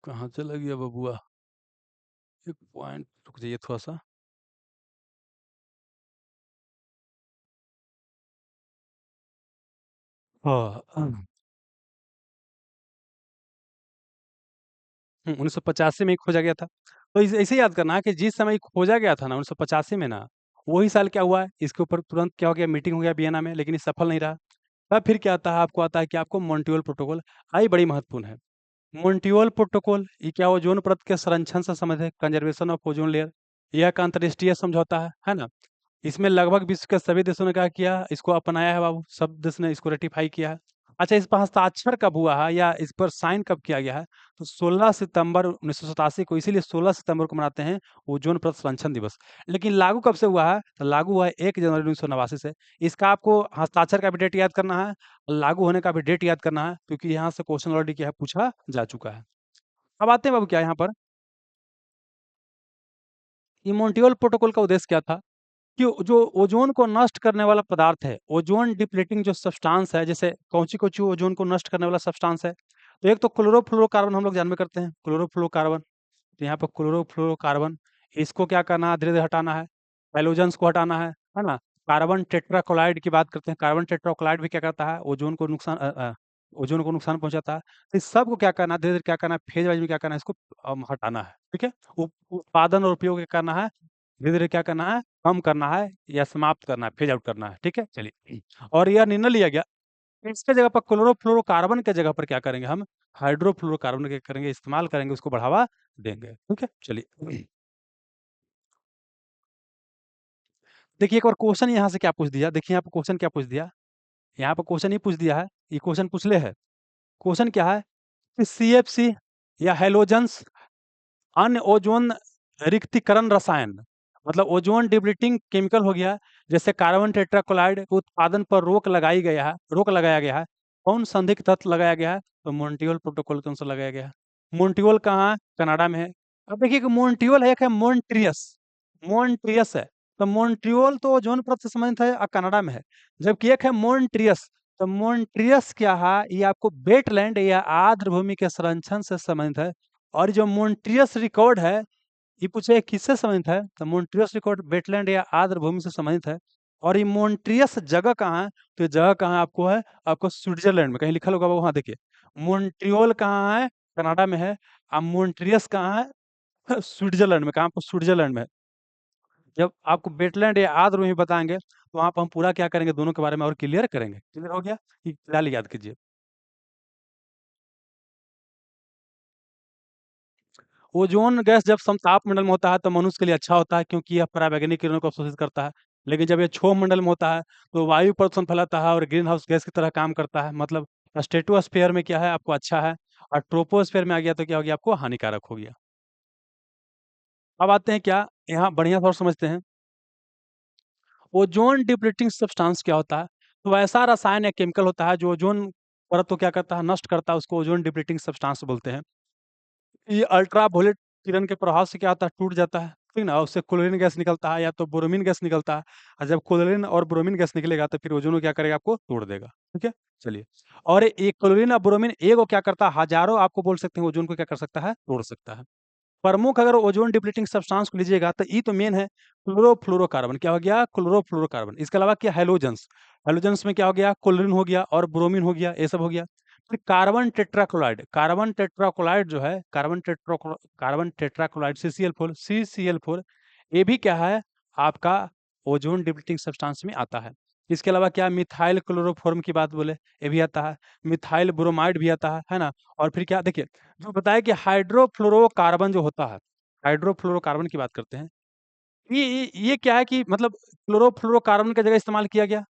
कहाँ चला गया बबुआ? एक पॉइंट रुक जाइए थोड़ा-सा। हाँ, 1985 में ही खोजा गया था। तो इसे ऐसे याद करना है कि जिस समय खोजा गया था ना 1985 में ना, वही साल क्या हुआ है, इसके ऊपर तुरंत क्या हो गया मीटिंग हो गया वियना में, लेकिन ये सफल नहीं रहा। तब फिर क्या आता है आपको आता है कि आपको मॉन्ट्रियल प्रोटोकॉल आई बड़ी महत्वपूर्ण है। मॉन्ट्रियल प्रोटोकॉल ये क्या ओज़ोन परत के संरक्षण से संबंधित है, कंजर्वेशन ऑफ ओज़ोन लेयर। यह एक अंतर्राष्ट्रीय समझौता है ना? इसमें लगभग विश्व के सभी देशों ने क्या किया, इसको अपनाया है बाबू, सब देश ने इसको रेटिफ़ाई किया है। अच्छा इस पर हस्ताक्षर कब हुआ है या इस पर साइन कब किया गया है? तो 16 सितंबर 1987 को, इसीलिए 16 सितंबर को मनाते हैं ओज़ोन परत संरक्षण दिवस। लेकिन लागू कब से हुआ है? तो लागू हुआ है 1 जनवरी 1989 से। इसका आपको हस्ताक्षर का भी डेट याद करना है, लागू होने का भी डेट याद करना है, क्योंकि यहाँ से क्वेश्चन ऑलरेडी क्या है पूछा जा चुका है। अब आते हैं बाबू क्या है यहाँ पर, ये मॉन्ट्रियल प्रोटोकॉल का उद्देश्य क्या था? कि जो ओज़ोन को नष्ट करने वाला पदार्थ है, ओज़ोन डिप्लीटिंग जो सब्सटेंस है, जैसे कौन-सी ओज़ोन को नष्ट करने वाला सब्सटेंस है? तो एक तो क्लोरोफ्लोरोकार्बन हम लोग जानबे करते हैं, क्लोरोफ्लोरोकार्बन। तो यहाँ पर क्लोरोफ्लोरोकार्बन, इसको क्या करना है? धीरे-धीरे हटाना है। हैलोजेंस को हटाना है ना? कार्बन टेट्राक्लोराइड की बात करते हैं, कार्बन टेट्राक्लोराइड भी क्या करता है? ओज़ोन को नुकसान पहुँचाता है। तो इस सबको क्या करना है? धीरे-धीरे क्या करना है? फेज़ वाइज़ में क्या करना है? इसको हटाना है, ठीक है? उत्पादन और उपयोग क्या करना है? धीरे-धीरे क्या करना है, कम करना है या समाप्त करना है, फेज़ आउट करना है, ठीक है? चलिए और यह निर्णय लिया गया, इसके जगह पर क्लोरोफ्लोरोकार्बन के जगह पर क्या करेंगे हम, हाइड्रोफ्लोरोकार्बन के करेंगे, इस्तेमाल करेंगे, उसको बढ़ावा देंगे, ठीक है? चलिए। देखिए एक बार क्वेश्चन यहाँ से क्या पूछ दिया, देखिए यहाँ पे क्वेश्चन क्या पूछ दिया, यहाँ पे क्वेश्चन ये पूछ दिया है, ये क्वेश्चन पूछ ले है। क्वेश्चन क्या है कि सीएफसी या हैलोजेंस अन्य ओजोन रिक्तीकरण रसायन, मतलब ओजोन डिप्लीटिंग केमिकल हो गया, जैसे कार्बन टेट्राक्लोराइड के उत्पादन पर रोक लगाया गया है। कौन संधि के तहत लगाया गया है? तो मॉन्ट्रियल प्रोटोकॉल के अनुसार लगाया गया है। मॉन्ट्रियल कहाँ है? कनाडा में है। अब देखिए कि मॉन्ट्रियल है, एक है मॉन्ट्रियस, मॉन्ट्रियस है। तो मॉन्ट्रियल तो ओजोन परत से संबंधित है और कनाडा में है, जबकि एक है मॉन्ट्रियस। तो मॉन्ट्रियस क्या है? ये आपको वेटलैंड या आर्द्र भूमि के संरक्षण से संबंधित है। और जो मॉन्ट्रियस रिकॉर्ड है, ये पूछे किससे संबंधित है? तो मॉन्ट्रियस रिकॉर्ड वेटलैंड या आर्द्र भूमि से संबंधित है। और ये मॉन्ट्रियस जगह कहाँ है? तो ये जगह कहाँ है आपको है? आपको स्विट्जरलैंड में, कहीं लिखा होगा वहाँ देखिए। मॉन्ट्रियल कहाँ है? कनाडा में है। और मॉन्ट्रियस कहाँ है? स्विट्जरलैंड में। कहाँ पर? स्विट्जरलैंड में। जब आपको वेटलैंड या आर्द्र भूमि बताएंगे तो वहाँ पर हम पूरा क्या करेंगे, दोनों के बारे में और क्लियर करेंगे। क्लियर हो गया? ये फिलहाल याद कीजिए। ओजोन गैस जब समताप मंडल में होता है तो मनुष्य के लिए अच्छा होता है, क्योंकि यह पराबैंगनी किरणों को अवशोषित करता है। लेकिन जब ये क्षोभ मंडल में होता है तो वायु प्रदूषण फैलाता है और ग्रीन हाउस गैस की तरह काम करता है। मतलब स्ट्रेटोस्फेयर में क्या है, आपको अच्छा है, और ट्रोपोस्फेयर में आ गया तो क्या हो गया, आपको हानिकारक हो गया। अब आते हैं क्या, यहाँ बढ़िया से और समझते हैं। ओजोन डिप्लीटिंग सब्सटेंस क्या होता है? तो ऐसा रसायन या केमिकल होता है जो ओजोन परत को क्या करता है, नष्ट करता है, उसको ओजोन डिप्लीटिंग सब्सटेंस बोलते हैं। ये अल्ट्रावायलेट किरण के प्रभाव से क्या होता है, टूट जाता है, ठीक ना? उससे क्लोरीन गैस निकलता है या तो ब्रोमीन गैस निकलता है। और जब क्लोरीन और ब्रोमीन गैस निकलेगा तो फिर ओजोन को क्या करेगा, आपको तोड़ देगा, ठीक है? चलिए। और एक क्लोरीन और ब्रोमीन एक को क्या करता है, हजारों आपको बोल सकते हैं ओजोन को क्या कर सकता है, तोड़ सकता है। प्रमुख अगर ओजोन डिप्लीटिंग सब्सटेंस को लीजिएगा तो ये तो मेन है क्लोरोफ्लोरोकार्बन। क्या हो गया? क्लोरोफ्लोरोकार्बन। इसके अलावा क्या, हैलोजेंस। हैलोजेंस में क्या हो गया, क्लोरीन हो गया और ब्रोमीन हो गया, ये सब हो गया। फिर कार्बन टेट्राक्लोराइड जो है, कार्बन टेट्राक्लोराइड CCl4, CCl4, ये भी क्या है आपका, ओजोन डिप्लीटिंग सब्सटेंस में आता है। इसके अलावा क्या, मिथाइल क्लोरोफॉर्म की बात बोले, ये भी आता है। मिथाइल ब्रोमाइड भी आता है ना? और फिर क्या, देखिए जो बताया कि हाइड्रोफ्लोरोकार्बन जो होता है, हाइड्रोफ्लोरोकार्बन की बात करते हैं। ये क्या है कि मतलब क्लोरोफ्लोरोकार्बन की जगह इस्तेमाल किया गया।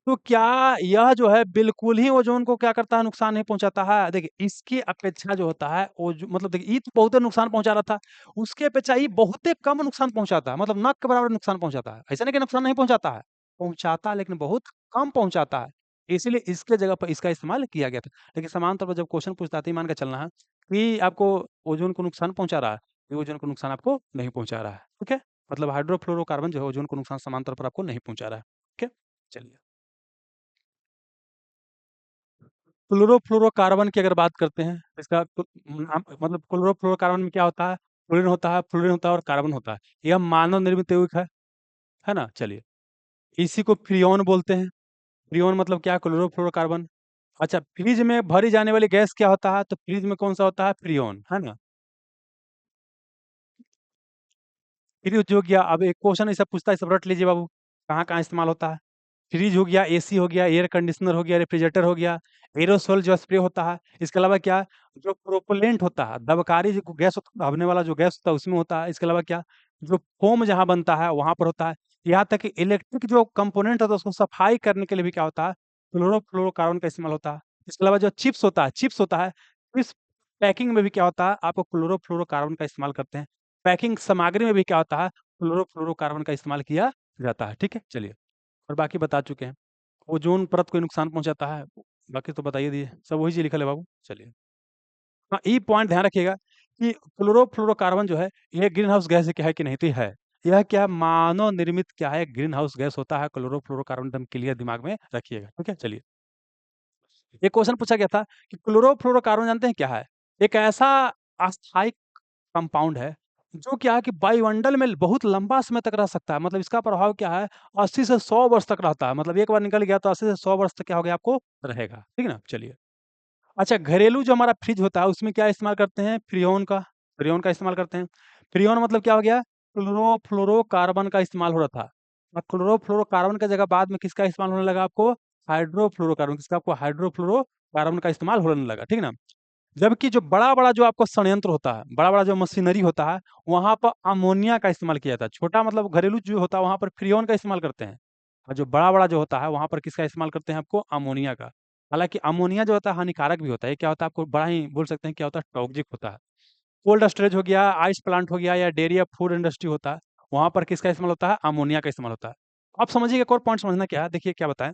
तो क्या यह जो है बिल्कुल ही ओज़ोन को क्या करता है, नुकसान नहीं पहुँचाता है? देखिए इसकी अपेक्षा जो होता है मतलब देखिए ये तो बहुते नुकसान पहुँचा रहा था, उसके अपेक्षा ये बहुते कम नुकसान पहुँचाता है, मतलब ना के बराबर नुकसान पहुँचाता है। ऐसा नहीं कि नुकसान नहीं पहुँचाता है, पहुँचाता है लेकिन बहुत कम पहुँचाता है। इसीलिए इसके जगह पर इसका इस्तेमाल किया गया था। लेकिन समान तौर पर जब क्वेश्चन पूछता है तो ये मान के चलना है कि आपको ओज़ोन को नुकसान पहुँचा रहा है, ये ओज़ोन को नुकसान आपको नहीं पहुँचा रहा है। ठीक है? मतलब हाइड्रोफ्लोरोकार्बन जो है ओज़ोन को नुकसान समान तौर पर आपको नहीं पहुँचा रहा है। ठीक है? चलिए। क्लोरोफ्लोरोकार्बन की अगर बात करते हैं, इसका मतलब क्लोरोफ्लोरोकार्बन में क्या होता है? क्लोरीन होता है, फ्लोरीन होता है और कार्बन होता है। यह मानव निर्मित यौगिक है ना? चलिए, इसी को फ्रीऑन बोलते हैं। फ्रीऑन मतलब क्या? क्लोरोफ्लोरोकार्बन। अच्छा, फ्रिज में भरी जाने वाली गैस क्या होता है? तो फ्रिज में कौन-सा होता है? फ्रीऑन, है ना? फ्रिज हो गया, अब एक क्वेश्चन ऐसा पूछता है, सब रट लीजिए बाबू, कहाँ-कहाँ इस्तेमाल होता है? फ्रिज हो गया, एसी हो गया, एयर कंडीशनर हो गया, रेफ्रिजरेटर हो गया, एरोसोल जो स्प्रे होता है। इसके अलावा क्या, जो प्रोपेलेंट होता है, दबकारी जो गैस होता है, दबने वाला जो गैस होता है उसमें होता है। इसके अलावा क्या, जो फ़ोम जहाँ बनता है वहाँ पर होता है। यहाँ तक कि इलेक्ट्रिक जो कंपोनेंट होता है उसको सफाई करने के लिए भी क्या होता है, क्लोरोफ्लोरोकार्बन का इस्तेमाल होता है। इसके अलावा जो चिप्स होता है, चिप्स पैकिंग में भी क्या होता है, आपको क्लोरोफ्लोरोकार्बन का इस्तेमाल करते हैं। पैकिंग सामग्री में भी क्या होता है, क्लोरोफ्लोरोकार्बन का इस्तेमाल किया जाता है। ठीक है? चलिए, और बाकी बता चुके हैं। ओज़ोन परत को नुकसान पहुँचाता है, बाकी तो बता ही दिए, सब वही चीज़ लिखल है बाबू। चलिए, हाँ, ये पॉइंट ध्यान रखिएगा कि क्लोरोफ्लोरोकार्बन जो है, ये ग्रीन हाउस गैस है क्या, है कि नहीं? तो ये है। यह क्या, मानव निर्मित क्या है, ग्रीन हाउस गैस होता है क्लोरोफ्लोरोकार्बन, एकदम क्लियर दिमाग में रखिएगा, ठीक है? चलिए, एक क्वेश्चन पूछा गया था कि क्लोरोफ्लोरोकार्बन जानते हैं क्या है? एक ऐसा अस्थायी कंपाउंड है, जो क्या है कि वायुमंडल में बहुत लंबा समय तक रह सकता है। मतलब इसका प्रभाव क्या है, 80 से 100 वर्ष तक रहता है। मतलब एक बार निकल गया तो 80 से 100 वर्ष तक क्या हो गया, आपको रहेगा। ठीक है ना? चलिए। अच्छा, घरेलू जो हमारा फ्रिज होता है उसमें क्या इस्तेमाल करते हैं? फ्रीऑन का इस्तेमाल करते हैं। फ्रीऑन मतलब क्या हो गया? क्लोरोफ्लोरोकार्बन का इस्तेमाल हो रहा था। और क्लोरोफ्लोरोकार्बन की जगह बाद में किसका इस्तेमाल होने लगा आपको? हाइड्रोफ्लोरोकार्बन। किसका? आपको हाइड्रोफ्लोरोकार्बन का इस्तेमाल होने लगा, ठीक है ना? जबकि जो बड़ा-बड़ा जो आपको संयंत्र होता है, बड़ा-बड़ा जो मशीनरी होता है, वहाँ पर अमोनिया का इस्तेमाल किया जाता है। छोटा मतलब घरेलू जो होता है, वहाँ पर फ्रीऑन का इस्तेमाल करते हैं। और जो बड़ा-बड़ा जो होता है, वहाँ पर किसका इस्तेमाल करते हैं आपको? अमोनिया का। हालाँकि अमोनिया जो होता है हानिकारक भी होता है। ये क्या होता है आपको बड़ा ही बोल सकते हैं क्या होता है? टॉक्सिक होता है। कोल्ड स्टोरेज हो गया, आइस प्लांट हो गया या डेयरी या फूड इंडस्ट्री होता है, वहाँ पर किसका इस्तेमाल होता है? अमोनिया का इस्तेमाल होता है। अब समझिए एक और पॉइंट समझना क्या है, देखिए क्या बताएँ?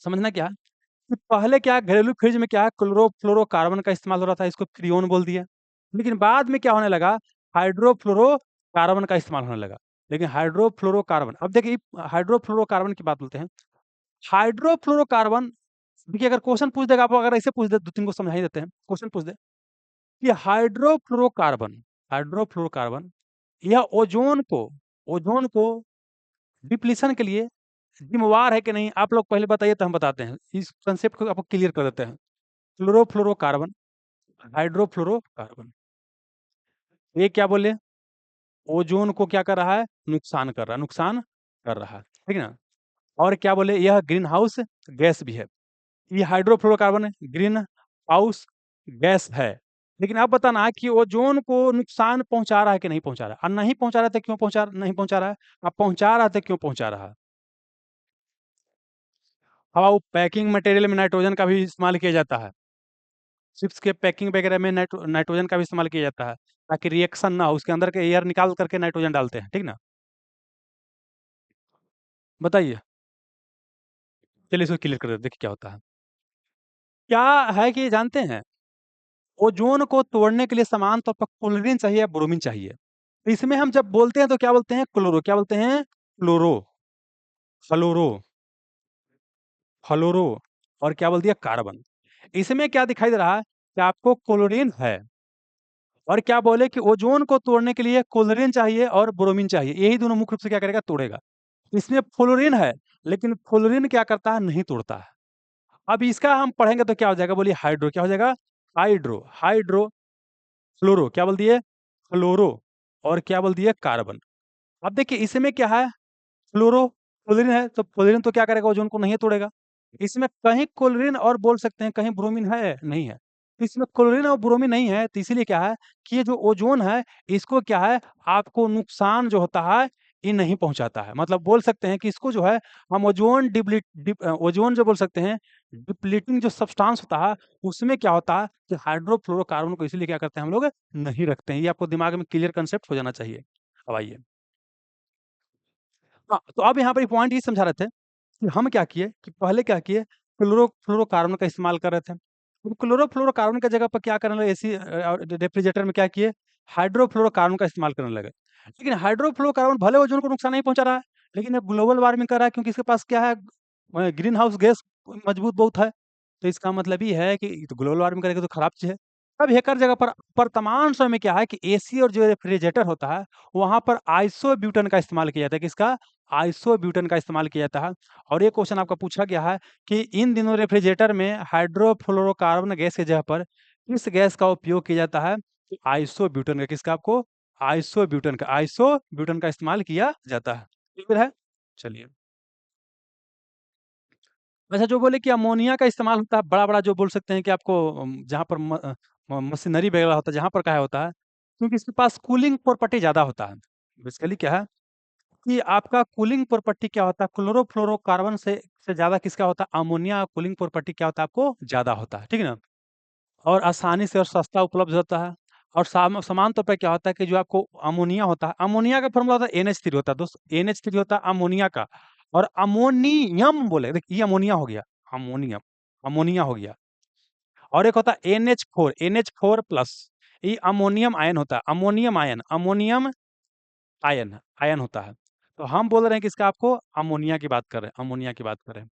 समझना क्या है कि पहले क्या है, घरेलू फ्रिज में क्या है, क्लोरोफ्लोरोकार्बन का इस्तेमाल हो रहा था, इसको फ्रीऑन बोल दिया। लेकिन बाद में क्या होने लगा, हाइड्रोफ्लोरोकार्बन का इस्तेमाल होने लगा। लेकिन हाइड्रोफ्लोरोकार्बन, अब देखिए हाइड्रोफ्लोरोकार्बन की बात बोलते हैं। हाइड्रोफ्लोरोकार्बन, देखिए अगर क्वेश्चन पूछ देगा, आपको अगर ऐसे पूछ दे, 2-3 को समझा ही देते हैं। क्वेश्चन पूछ दे कि हाइड्रोफ्लोरोकार्बन यह ओज़ोन को डिप्लीशन के लिए ज़िम्मेवार है कि नहीं? आप लोग पहले बताइए, तो हम बताते हैं। इस कांसेप्ट को आपको क्लियर कर देते हैं। क्लोरोफ्लोरोकार्बन, हाइड्रोफ्लोरोकार्बन, ये क्या बोले? ओज़ोन को क्या कर रहा है? नुकसान कर रहा है, ठीक है ना? और क्या बोले? यह ग्रीन हाउस गैस भी है। ये हाइड्रोफ्लोरोकार्बन ग्रीन हाउस गैस है। लेकिन अब बताना है कि ओज़ोन को नुकसान पहुँचा रहा है कि नहीं पहुँचा रहा है? और नहीं पहुँचा रहा है तो क्यों नहीं पहुँचा रहा है? अब पहुँचा रहा है तो क्यों पहुँचा रहा है? हाँ, वो पैकिंग मटेरियल में नाइट्रोजन का भी इस्तेमाल किया जाता है। चिप्स के पैकिंग वगैरह में नाइट्रोजन का भी इस्तेमाल किया जाता है, ताकि रिएक्शन ना हो, उसके अंदर के एयर निकाल करके नाइट्रोजन डालते हैं, ठीक ना? बताइए, चलिए इसको क्लियर कर देते हैं, देखिए क्या होता है। क्या है कि जानते हैं, ओज़ोन को तोड़ने के लिए समान तौर पर क्लोरीन चाहिए या ब्रोमीन चाहिए। तो इसमें हम जब बोलते हैं तो क्या बोलते हैं? क्लोरो, क्या बोलते हैं? क्लोरो, फ्लोरो, फ्लोरो और क्या बोल दिया? कार्बन। इसमें क्या दिखाई दे रहा है कि आपको क्लोरीन है और क्या बोले कि ओज़ोन को तोड़ने के लिए क्लोरीन चाहिए और ब्रोमीन चाहिए। यही दोनों मुख्य रूप से क्या करेगा? तोड़ेगा। इसमें फ्लोरीन है, लेकिन फ्लोरीन क्या करता है? नहीं तोड़ता है। अब इसका हम पढ़ेंगे तो क्या हो जाएगा? बोलिए हाइड्रो, क्या हो जाएगा? हाइड्रो, फ्लोरो, क्या बोल दिए? फ्लोरो और क्या बोल दिए? कार्बन। अब देखिए इसमें क्या है? फ्लोरीन है, तो फ्लोरीन तो क्या करेगा? ओज़ोन को नहीं तोड़ेगा। इसमें कहीं क्लोरीन और बोल सकते हैं, कहीं ब्रोमीन है? नहीं है। तो इसमें क्लोरीन और ब्रोमीन नहीं है, तो इसीलिए क्या है कि ये जो ओज़ोन है, इसको क्या है, आपको नुकसान जो होता है, ये नहीं पहुँचाता है। मतलब बोल सकते हैं कि इसको जो है, हम ओज़ोन जो बोल सकते हैं, डिप्लीटिंग जो सब्सटेंस होता है, उसमें क्या होता है कि हाइड्रोफ्लोरोकार्बन को इसीलिए क्या करते हैं हम लोग, नहीं रखते हैं। ये आपको दिमाग में क्लियर कांसेप्ट हो जाना चाहिए। अब आइए, हाँ, तो अब यहाँ पर एक पॉइंट ये समझा रहे थे कि हम क्या किए कि पहले क्या किए, क्लोरोफ्लोरोकार्बन का इस्तेमाल कर रहे थे। अब क्लोरोफ्लोरोकार्बन की जगह पर क्या करने लगे, एसी रेफ्रिजरेटर में क्या किए, हाइड्रोफ्लोरोकार्बन का इस्तेमाल करने लगे। लेकिन हाइड्रोफ्लोरोकार्बन भले ओज़ोन को नुकसान नहीं पहुँचा रहा है, लेकिन ये ग्लोबल वार्मिंग कर रहा है, क्योंकि इसके पास क्या है, ग्रीन हाउस गैस मजबूत बहुत है। तो इसका मतलब ये है कि तो ग्लोबल वार्मिंग करेगा तो खराब चीज़ है। अब एकर जगह पर वर्तमान समय में क्या है कि एसी और जो रेफ्रिजरेटर होता है, वहाँ पर आइसोब्यूटेन का इस्तेमाल किया जाता है। किसका? आइसोब्यूटेन का इस्तेमाल किया जाता है। और ये क्वेश्चन आपका पूछा गया है कि इन दिनों रेफ्रिजरेटर में हाइड्रोफ्लोरोकार्बन गैस की जगह पर किस गैस का उपयोग किया जाता है? तो आइसोब्यूटेन का। किसका? आपको आइसोब्यूटेन का इस्तेमाल किया जाता है। क्लियर है? चलिए। अच्छा, जो बोले कि अमोनिया का इस्तेमाल होता है, बड़ा-बड़ा जो बोल सकते हैं कि आपको जहाँ पर मशीनरी वगैरह होता है, जहाँ पर काहे होता है? क्योंकि इसके पास कूलिंग प्रॉपर्टी ज़्यादा होता है। बेसिकली क्या है कि आपका कूलिंग प्रॉपर्टी क्या होता है, क्लोरोफ्लोरोकार्बन से ज़्यादा किसका होता है? अमोनिया कूलिंग प्रॉपर्टी क्या होता है आपको? ज़्यादा होता है, ठीक है ना? और आसानी से और सस्ता उपलब्ध होता है। और समान तौर पे क्या होता है कि जो आपको अमोनिया होता है, अमोनिया का फ़ॉर्मूला होता है NH3 होता है दोस्त, NH3 होता है अमोनिया का। और अमोनियम बोले, देखिए ये अमोनिया हो गया, अमोनियम, अमोनिया हो गया। और एक होता है NH4, NH4 प्लस, ये अमोनियम आयन होता है, अमोनियम आयन आयन होता है। तो हम बोल रहे हैं कि इसका आपको अमोनिया की बात कर रहे हैं, अमोनिया की बात कर रहे हैं।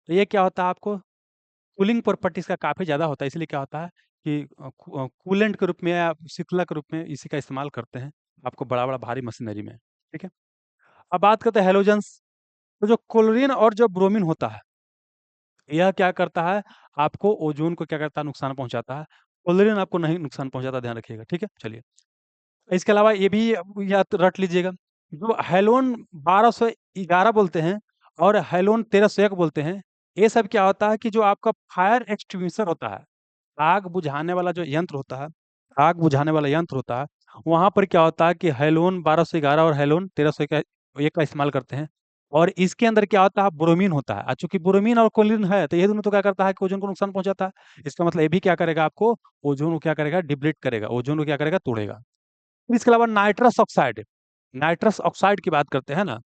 तो ये क्या होता है आपको, कूलिंग प्रॉपर्टी इसका काफ़ी ज़्यादा होता है, इसलिए क्या होता है कि कूलेंट के रूप में या शीतलक के रूप में इसी का इस्तेमाल करते हैं, आपको बड़ा-बड़ा भारी मशीनरी में, ठीक है? अब बात करते हैं हैलोजेंस। तो जो क्लोरीन और जो ब्रोमीन होता है, यह क्या करता है, आपको ओज़ोन को क्या करता है, नुकसान पहुँचाता है। क्लोरीन आपको नहीं नुकसान पहुँचाता, ध्यान रखिएगा, ठीक है? चलिए। इसके अलावा ये भी याद रट लीजिएगा, जो हेलोन 1211 बोलते हैं और हेलोन 1301 बोलते हैं, ये सब क्या होता है कि जो आपका फायर एक्सटिंग्विशर होता है, आग बुझाने वाला जो यंत्र होता है, आग बुझाने वाला यंत्र होता है, वहाँ पर क्या होता है कि हेलोन 1211 और हेलोन 1301 का इस्तेमाल करते हैं। और इसके अंदर क्या होता है, ब्रोमीन होता है, चूंकि ब्रोमीन और क्लोरीन है, तो ये दोनों तो क्या करता है कि ओजोन को नुकसान पहुंचाता है। इसका मतलब ये भी क्या करेगा आपको, ओजोन को क्या करेगा, डिप्लीट करेगा, ओजोन को क्या करेगा, तोड़ेगा। फिर इसके अलावा नाइट्रस ऑक्साइड की बात करते हैं ना,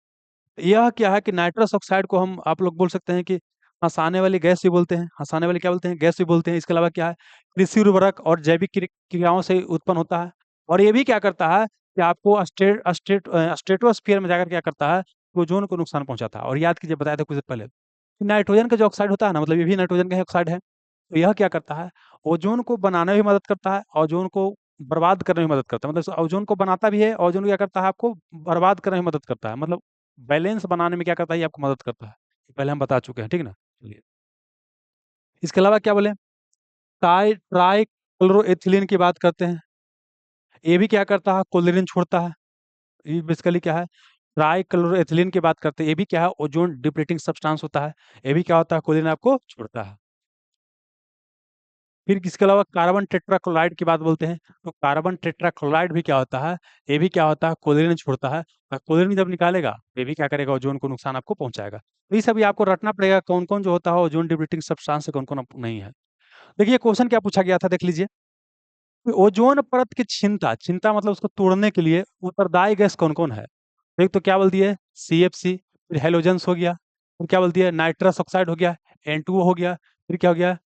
यह क्या है कि नाइट्रस ऑक्साइड को हम आप लोग बोल सकते हैं कि हंसाने वाली गैस भी बोलते हैं, हंसाने वाली क्या बोलते हैं, गैस भी बोलते हैं। इसके अलावा क्या है, कृषि उर्वरक और जैविक क्रियाओं से उत्पन्न होता है। और ये भी क्या करता है कि आपको स्ट्रेटोस्फीयर में जाकर क्या करता है, ओजोन को नुकसान पहुंचाता है। और याद कीजिए, बताया था कुछ देर पहले कि नाइट्रोजन का जो ऑक्साइड होता है ना, मतलब ये भी नाइट्रोजन का ही ऑक्साइड है। तो यह क्या करता है, ओजोन को बनाने में भी मदद करता है, ओजोन को बर्बाद करने में भी मदद करता है। मतलब ओजोन को बनाता भी है, ओजोन क्या करता है, आपको बर्बाद करने में मदद करता है। मतलब बैलेंस बनाने में क्या करता है, ये आपको मदद करता है। पहले हम बता चुके हैं, ठीक ना। चलिए, इसके अलावा क्या बोले, ट्राई क्लोरोएथिलीन की बात करते हैं। ये भी क्या करता है, क्लोरीन छोड़ता है। ये बेसिकली क्या है, ट्राई क्लोरोएथिलीन की बात करते हैं। ये भी क्या है, ओजोन डिप्लीटिंग सब्सटेंस होता है। ये भी क्या होता है, क्लोरीन आपको छोड़ता है। फिर इसके अलावा कार्बन टेट्राक्लोराइड की बात बोलते हैं, तो कार्बन टेट्राक्लोराइड भी क्या होता है, ये भी क्या होता है, क्लोरीन छोड़ता है। और क्लोरीन जब निकालेगा, ये भी क्या करेगा, ओजोन को नुकसान आपको पहुंचाएगा। तो ये सभी आपको रटना पड़ेगा, कौन कौन जो होता है ओजोन डिप्लीटिंग सब्सटेंस से, कौन कौन नहीं है। देखिए क्वेश्चन क्या पूछा गया था, देख लीजिए कि ओजोन परत की छिनता छिनता मतलब उसको तोड़ने के लिए उत्तरदायी गैस कौन कौन है। एक तो क्या बोलती है, CFC, फिर हेलोजेंस हो गया, फिर क्या बोलती है, नाइट्रस ऑक्साइड हो गया, N2O हो गया, फिर क्या हो गया,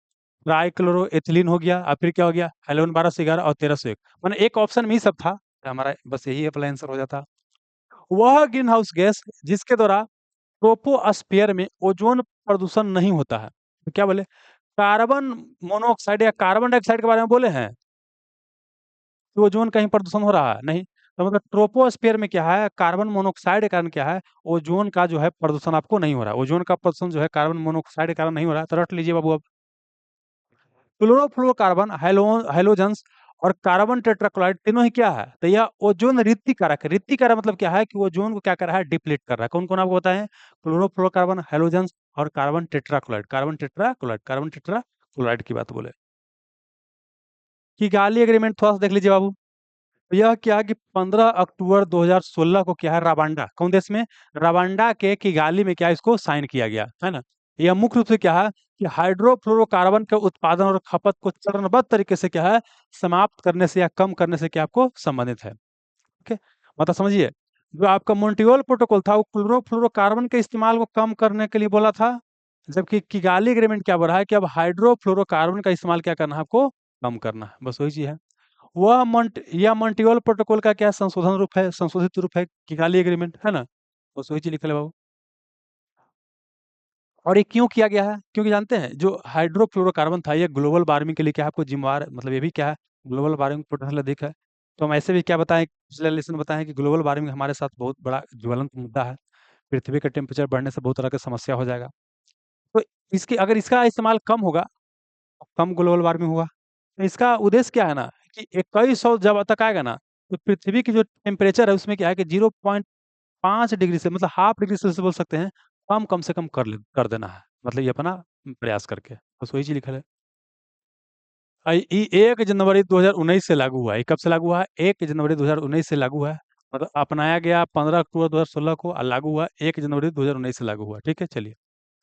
ट्राइक्लोरोएथिलीन हो गया, और फिर क्या हो गया, हेलोन 1211 और 1301। मैंने एक ऑप्शन में ही सब था, हमारा बस यही अप्लाई आंसर हो जाता। वह ग्रीन हाउस गैस जिसके द्वारा ट्रोपोस्फियर में ओजोन प्रदूषण नहीं होता है, तो क्या बोले, कार्बन मोनोऑक्साइड या कार्बन डाइऑक्साइड के बारे में बोले हैं कि ओजोन कहीं प्रदूषण हो रहा है, नहीं। तो मतलब ट्रोपोस्फियर में क्या है, कार्बन मोनोऑक्साइड के कारण क्या है, ओजोन का जो है प्रदूषण आपको नहीं हो रहा है। ओजोन का प्रदूषण जो है कार्बन मोनोऑक्साइड के कारण नहीं हो रहा है। तो रट लीजिए बाबू अब, क्लोरोफ्लोरोकार्बन, हैलोजेंस और कार्बन टेट्राक्लोराइड तीनों ही क्या है, तो यह ओजोन रिक्ति कारक है। रिक्ति कारक मतलब क्या है कि ओजोन को क्या कर रहा है, डिप्लीट कर रहा है। कौन कौन आपको बताएं, क्लोरोफ्लोरोकार्बन, हैलोजेंस और कार्बन टेट्राक्लोराइड की बात बोले। किगाली एग्रीमेंट थोड़ा सा देख लीजिए बाबू। तो यह क्या है कि 15 अक्टूबर 2016 को क्या है, रवांडा, कौन देश में, रवांडा के किगाली में क्या है, इसको साइन किया गया है ना। यह मुख्य रूप से क्या है कि हाइड्रोफ्लोरोकार्बन के उत्पादन और खपत को चरणबद्ध तरीके से क्या है, समाप्त करने से या कम करने से क्या आपको संबंधित है। ओके, मतलब समझिए, जो आपका मॉन्ट्रियल प्रोटोकॉल था वो क्लोरोफ्लोरोकार्बन के इस्तेमाल को कम करने के लिए बोला था, जबकि किगाली एग्रीमेंट क्या बोला है कि अब हाइड्रोफ्लोरोकार्बन का इस्तेमाल क्या करना है, आपको कम करना है। बस वही चीज है। यह मॉन्ट्रियल प्रोटोकॉल का क्या संशोधन रूप है, संशोधित रूप है, किगाली एग्रीमेंट है ना। बस वही चीज लिखा है बाबू। और ये क्यों किया गया है, क्योंकि जानते हैं जो हाइड्रोफ्लोरोकार्बन था, ये ग्लोबल वार्मिंग के लिए क्या है, आपको जिम्मेवार, मतलब ये भी क्या है, ग्लोबल वार्मिंग पोटेंशियल अधिक है। तो हम ऐसे भी क्या बताएं, पिछले लेसन में बताएं कि ग्लोबल वार्मिंग हमारे साथ बहुत बड़ा ज्वलंत मुद्दा है। पृथ्वी का टेम्परेचर बढ़ने से बहुत तरह की समस्या हो जाएगा। तो इसके अगर इसका इस्तेमाल कम होगा, तो कम ग्लोबल वार्मिंग होगा। तो इसका उद्देश्य क्या है ना, कि 2100 जब तक आएगा ना, तो पृथ्वी की जो टेम्परेचर है उसमें क्या है कि 0.5 डिग्री से, मतलब हाफ डिग्री सेल्सियस बोल सकते हैं, कम से कम कर देना है। मतलब ये अपना प्रयास करके, बस वही चीज लिखा है। 1 जनवरी 2019 से लागू हुआ है। ये कब से लागू हुआ है, 1 जनवरी 2019 से लागू हुआ है। मतलब अपनाया गया 15 अक्टूबर 2016 को, और लागू हुआ 1 जनवरी 2019 से लागू हुआ। ठीक है, चलिए।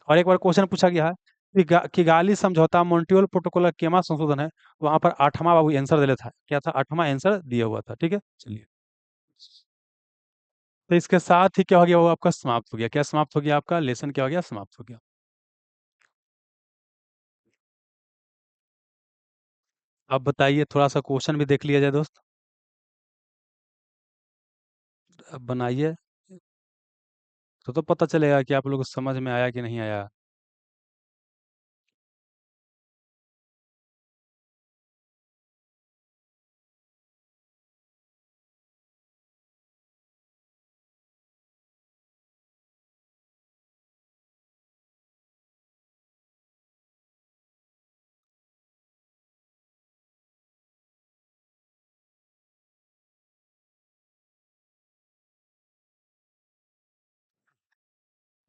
और एक बार क्वेश्चन पूछा गया है कि किगाली समझौता मॉन्ट्रियल प्रोटोकॉल का केमा संशोधन है, तो वहां पर आठवां बाबू आंसर दे था, क्या था, आठवां आंसर दिया हुआ था। ठीक है, चलिए। तो इसके साथ ही क्या हो गया, वो आपका समाप्त हो गया। क्या समाप्त हो गया, आपका लेसन क्या हो गया, समाप्त हो गया। अब बताइए, थोड़ा सा क्वेश्चन भी देख लिया जाए दोस्त। अब बनाइए, तो पता चलेगा कि आप लोग को समझ में आया कि नहीं आया।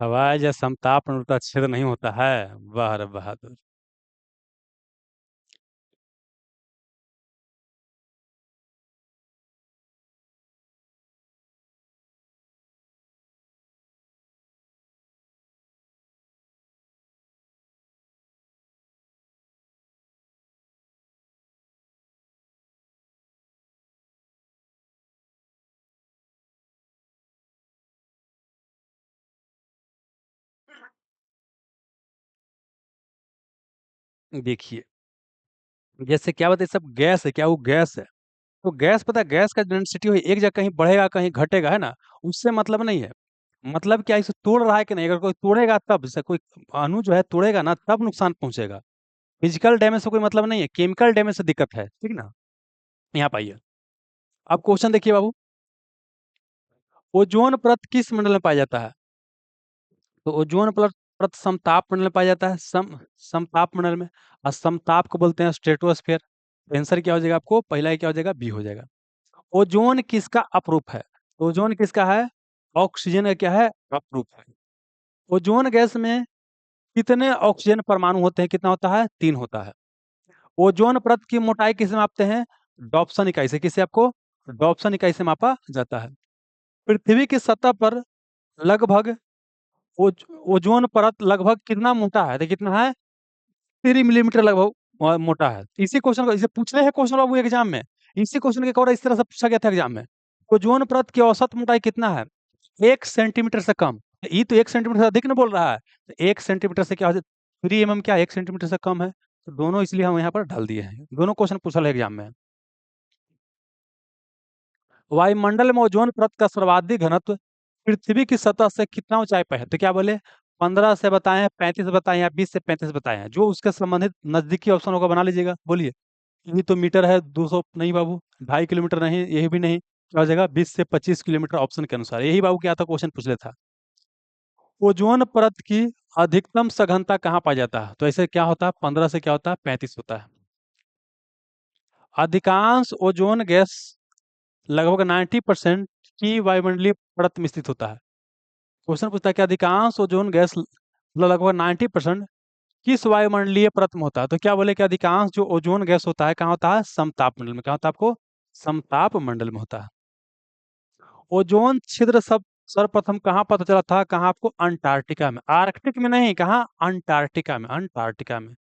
हवाई जहाज समताप में उड़ता छेद नहीं होता है। वाह रे बहादुर। देखिए, जैसे क्या बताइए, सब गैस है, क्या वो गैस है? तो गैस, पता है गैस का डेंसिटी वही एक जगह कहीं बढ़ेगा कहीं घटेगा, है ना? उससे मतलब नहीं है। मतलब क्या, इसे तोड़ रहा है कि नहीं? अगर कोई तोड़ेगा तब, जैसे कोई अणु जो है तोड़ेगा ना तब नुकसान पहुंचेगा। फिजिकल डैमेज से कोई मतलब नहीं है, केमिकल डैमेज से दिक्कत है, ठीक ना? यहाँ पाइए। अब क्वेश्चन देखिए बाबू। ओजोन परत किस मंडल में पाया जाता है? तो ओजोन परत परत समताप मंडल में पाया जाता है, समताप मंडल में। और समताप को बोलते हैं स्ट्रेटोस्फेयर। आंसर क्या हो जाएगा आपको? पहला ही क्या हो जाएगा? बी हो जाएगा। ओजोन किसका अपरूप है? ओजोन किसका है? ऑक्सीजन का क्या है? अपरूप है। ओजोन गैस में कितने ऑक्सीजन परमाणु होते हैं? कितना होता है? 3 होता है। ओजोन परत की मोटाई किसे मापते हैं? डॉप्सन इकाई से। किसे आपको? डॉप्सन इकाई से मापा जाता है। पृथ्वी की सतह पर लगभग ओजोन परत लगभग कितना मोटा है? देखिए कितना है? 3 मिलीमीटर लगभग मोटा है। इसी क्वेश्चन को इसे पूछने हैं क्वेश्चन बाबू एग्जाम में। इसी क्वेश्चन के कौन इस तरह से पूछा गया था एग्जाम में। ओजोन परत की औसत मोटाई कितना है? 1 सेंटीमीटर से कम। ये तो 1 सेंटीमीटर से अधिक न बोल रहा है। तो 1 सेंटीमीटर से क्या हो जाए? 3 एमएम क्या 1 सेंटीमीटर से कम है? तो दोनों इसलिए हम यहाँ पर डाल दिए हैं। दोनों क्वेश्चन पूछा है एग्जाम में। वायुमंडल में ओजोन परत का सर्वाधिक घनत्व पृथ्वी की सतह से कितना ऊंचाई पर है? तो क्या बोले? 15 से बताएं, 35 बताएं या 20 से 35 बताएं। जो उसके संबंधित नजदीकी ऑप्शन होगा बना लीजिएगा, बोलिए। ये तो मीटर है, 200 नहीं बाबू, 2.5 किलोमीटर नहीं, यही भी नहीं। क्या हो जाएगा? 20 से 25 किलोमीटर ऑप्शन के अनुसार। यही बाबू क्या था क्वेश्चन पूछ लेता। ओजोन परत की अधिकतम सघनता कहाँ पाया जाता है? तो ऐसे क्या होता है? 15 से क्या होता है? 35 होता है। अधिकांश ओजोन गैस लगभग 90% की वायुमंडलीय परत में स्थित होता है। क्वेश्चन पूछता है कि अधिकांश ओजोन गैस लगभग 90% किस वायुमंडलीय परत में होता है? तो क्या बोले कि अधिकांश जो ओजोन गैस होता है कहाँ होता है? समताप मंडल में। कहाँ होता है आपको? समताप मंडल में होता है। ओजोन छिद्र सब सर्वप्रथम कहाँ पता चला था? कहाँ आपको? अंटार्कटिका में। आर्कटिक में नहीं, कहाँ? अंटार्कटिका में। अंटार्कटिका में।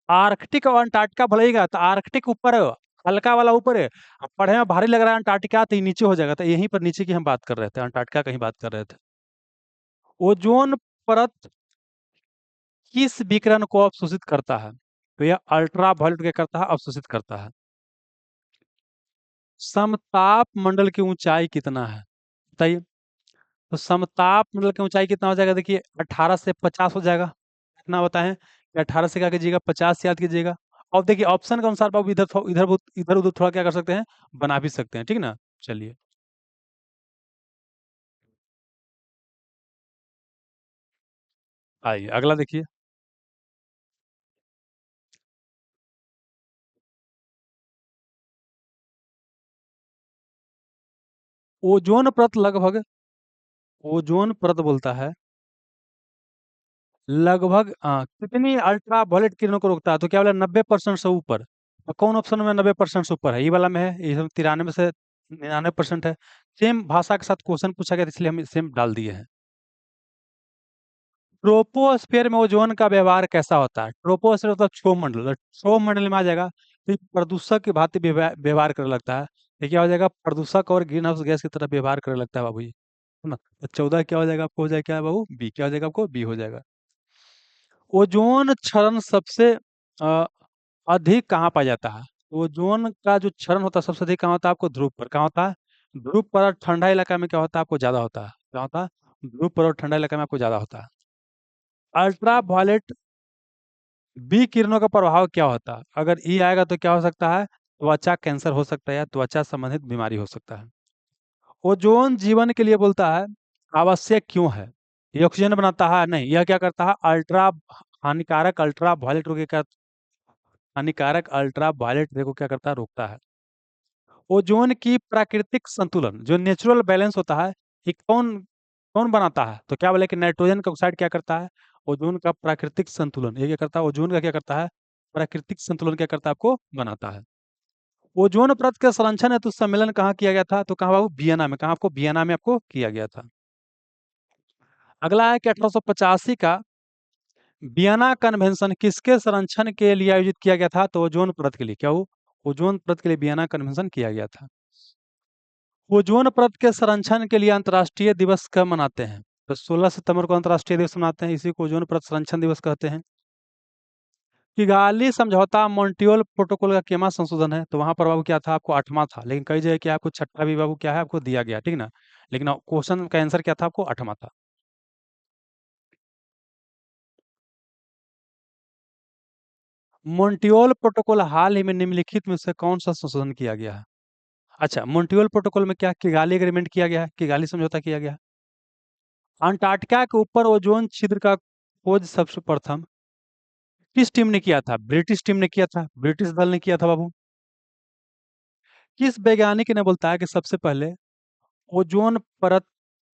आर्कटिक और अंटार्कटिका भले ही, तो आर्कटिक ऊपर है, हल्का वाला ऊपर है। अब पढ़े में भारी लग रहा है अंटार्कटिका, तो ये नीचे हो जाएगा। तो यहीं पर नीचे की हम बात कर रहे थे, अंटार्कटिका कहीं बात कर रहे थे। ओजोन परत किस विकिरण को अवशोषित करता है? तो यह अल्ट्रा वायलेट क्या करता है? अवशोषित करता है। समताप मंडल की ऊंचाई कितना है? बताइए। तो समताप मंडल की ऊंचाई कितना हो जाएगा? देखिए 18 से 50 हो जाएगा। कितना बताएं? कि 18 से क्या कीजिएगा? 50 से याद कीजिएगा। और देखिए ऑप्शन के अनुसार बाबू इधर उधर थोड़ा क्या कर सकते हैं? बना भी सकते हैं, ठीक ना? चलिए। आइए अगला देखिए। ओजोन परत लगभग, ओजोन परत बोलता है लगभग कितनी अल्ट्रा वायलेट किरणों को रोकता है? तो क्या बोला? 90% से ऊपर। तो कौन ऑप्शन में 90% से ऊपर है? ये वाला में है। ये 93 से 99% है। सेम भाषा के साथ क्वेश्चन पूछा गया था, इसलिए हम सेम डाल दिए हैं। ट्रोपोस्फेयर में ओजोन का व्यवहार कैसा होता है? ट्रोपोस्फेयर मतलब क्षोभ मंडल, तो क्षोभ मंडल में आ जाएगा। तो ये प्रदूषक की भांति व्यवहार करने लगता है। ये क्या हो जाएगा? प्रदूषक और ग्रीन हाउस गैस की तरह व्यवहार करने लगता है बाबू जी, है ना? तो 14 क्या हो जाएगा आपको? हो जाएगा क्या बाबू? बी। क्या हो जाएगा आपको? बी हो जाएगा। ओजोन क्षरण सबसे अ, अधिक कहाँ पाया जाता है? ओजोन का जो क्षरण होता है सबसे अधिक कहाँ होता है आपको? ध्रुव पर। कहाँ होता है? ध्रुव पर और ठंडा इलाका में क्या होता है? आपको ज्यादा होता है। क्या होता है? ध्रुव पर और ठंडा इलाका में आपको ज्यादा होता है। अल्ट्रा वायलेट बी किरणों का प्रभाव क्या होता है? अगर ई आएगा तो क्या हो सकता है? त्वचा कैंसर हो सकता है या त्वचा संबंधित बीमारी हो सकता है। ओजोन जीवन के लिए बोलता है आवश्यक क्यों है? ये ऑक्सीजन बनाता है? नहीं। यह क्या करता है? अल्ट्रा हानिकारक अल्ट्रा वायलेट रे को, हानिकारक अल्ट्रा वायलेट रे को क्या करता है? रोकता है। ओजोन की प्राकृतिक संतुलन जो नेचुरल बैलेंस होता है, ये कौन कौन बनाता है? तो क्या बोले कि नाइट्रोजन का ऑक्साइड क्या करता है? ओजोन का प्राकृतिक संतुलन, ये क्या करता है? ओजोन का क्या करता है? प्राकृतिक संतुलन क्या करता है? आपको बनाता है। ओजोन परत के संरक्षण हेतु सम्मेलन कहाँ किया गया था? तो कहाँ बाबू? वियना में। कहाँ? आपको वियना में आपको किया गया था। अगला है कि 1885 का वियना कन्वेंशन किसके संरक्षण के लिए आयोजित किया गया था? तो ओजोन परत के लिए। क्या वो? ओजोन परत के लिए वियना कन्वेंशन किया गया था। ओजोन परत के संरक्षण के लिए अंतर्राष्ट्रीय दिवस कब मनाते हैं? तो 16 सितंबर को अंतर्राष्ट्रीय दिवस मनाते हैं, इसी को ओजोन परत संरक्षण दिवस कहते हैं। किगाली समझौता मॉन्ट्रियल प्रोटोकॉल का केमा संशोधन है? तो वहां पर बाबू क्या था? आपको आठवां था, लेकिन कई जगह क्या आपको छठा भी बाबू क्या है आपको दिया गया, ठीक ना? लेकिन क्वेश्चन का आंसर क्या था? आपको आठवां था। मॉन्ट्रियल प्रोटोकॉल हाल ही में निम्नलिखित में से कौन सा संशोधन किया गया है? अच्छा, मॉन्ट्रियल प्रोटोकॉल में क्या किगाली एग्रीमेंट किया गया है, किगाली समझौता किया गया है। अंटार्कटिका के ऊपर ओजोन छिद्र का खोज सबसे प्रथम किस टीम ने किया था? ब्रिटिश टीम ने किया था, ब्रिटिश दल ने किया था बाबू। किस वैज्ञानिक ने बोलता है कि सबसे पहले ओजोन परत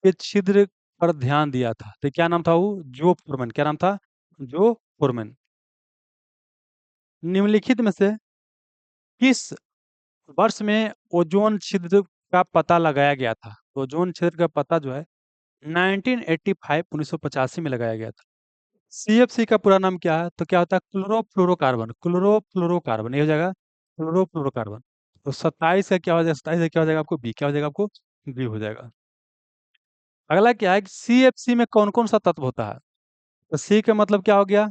के छिद्र पर ध्यान दिया था? तो क्या नाम था वो? जो फुरमैन। क्या नाम था? जो फुरमैन। निम्नलिखित में से किस वर्ष में ओजोन छिद्र का पता लगाया गया था? तो ओजोन छिद्र का पता जो है 1985 1985 में लगाया गया था। सीएफसी का पूरा नाम क्या है? तो क्या होता है? क्लोरोफ्लोरोकार्बन। क्लोरोफ्लोरोकार्बन, ये हो जाएगा क्लोरोफ्लोरोकार्बन। तो 27 का क्या हो जाएगा? 27 का क्या हो जाएगा आपको? बी। क्या हो जाएगा आपको? बी हो जाएगा। अगला क्या है कि सीएफसी में कौन कौन सा तत्व होता है? तो सी का मतलब क्या हो गया?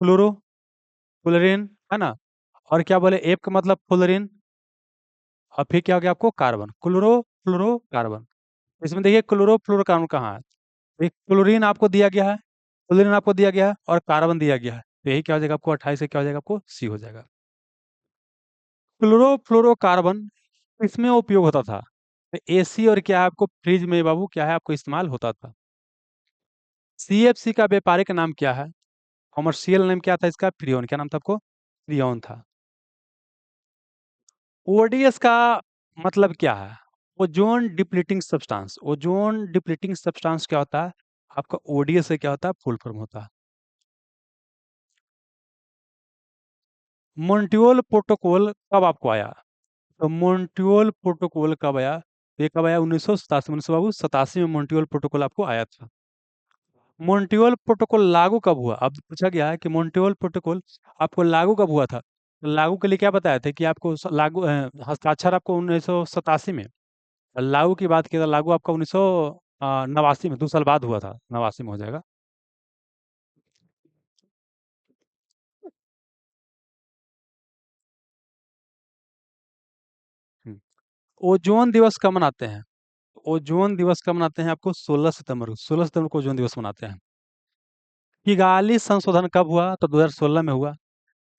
फ्लोरो, फ्लोरीन, है ना? और क्या बोले? एफ का मतलब फ्लोरीन। और फिर क्या हो गया आपको? कार्बन। क्लोरोफ्लोरोकार्बन। इसमें देखिए क्लोरोफ्लोरोकार्बन कहाँ है? एक क्लोरीन आपको दिया गया है, फ्लोरीन आपको दिया गया है, और कार्बन दिया गया है। तो यही क्या हो जाएगा आपको? 28 से क्या हो जाएगा आपको? सी हो जाएगा। क्लोरोफ्लोरोकार्बन इसमें उपयोग होता था? तो एसी और क्या है आपको? फ्रिज में बाबू क्या है आपको इस्तेमाल होता था। सीएफसी का व्यापारिक नाम क्या है? कॉमर्शियल नेम क्या था इसका? फ्रियोन। क्या नाम था आपको? फ्रियोन था। ओडीएस का मतलब क्या है? Ozone depleting substance. Ozone depleting substance क्या होता है? आपका ओडीएस से क्या होता है? फुल फॉर्म होता है। मॉन्ट्रियल प्रोटोकॉल कब आपको आया? तो मॉन्ट्रियल प्रोटोकॉल कब आया? ये कब आया? 1987 में। बाबू 87 में मॉन्ट्रियल प्रोटोकॉल आपको आया था। मॉन्ट्रियल प्रोटोकॉल लागू कब हुआ? अब पूछा गया है कि मॉन्ट्रियल प्रोटोकॉल आपको लागू कब हुआ था? तो लागू के लिए क्या बताया था कि आपको लागू हस्ताक्षर आपको 1987 में। लागू की बात की तो लागू आपका 1989 में, 2 साल बाद हुआ था, 89 में हो जाएगा। हम्म। ओजोन दिवस कब मनाते हैं? ओजोन दिवस कब मनाते हैं? आपको 16 सितंबर को। 16 सितंबर को ओजोन दिवस मनाते हैं। किगाली संशोधन कब हुआ? तो 2016 में हुआ।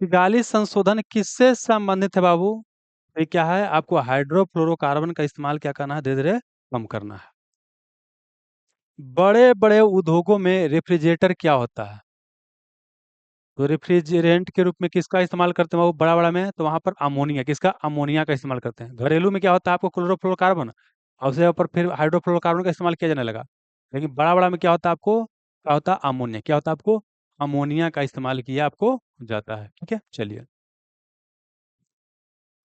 किगाली संशोधन किससे संबंधित है बाबू? ये क्या है? आपको हाइड्रोफ्लोरोकार्बन का इस्तेमाल क्या करना है? धीरे धीरे कम करना है। बड़े बड़े उद्योगों में रेफ्रिजरेटर क्या होता है? तो रेफ्रिजरेंट के रूप में किसका इस्तेमाल करते हैं वो? बड़ा बड़ा में तो वहां पर अमोनिया, किसका? अमोनिया का इस्तेमाल करते हैं। घरेलू में क्या होता है? आपको क्लोरोफ्लोरोकार्बन, और उसके ऊपर फिर हाइड्रोफ्लोरोकार्बन का इस्तेमाल किया जाने लगा। लेकिन बड़ा बड़ा में क्या होता है आपको? क्या होता है? अमोनिया। क्या होता है आपको? अमोनिया का इस्तेमाल किया आपको जाता है। ठीक है, चलिए।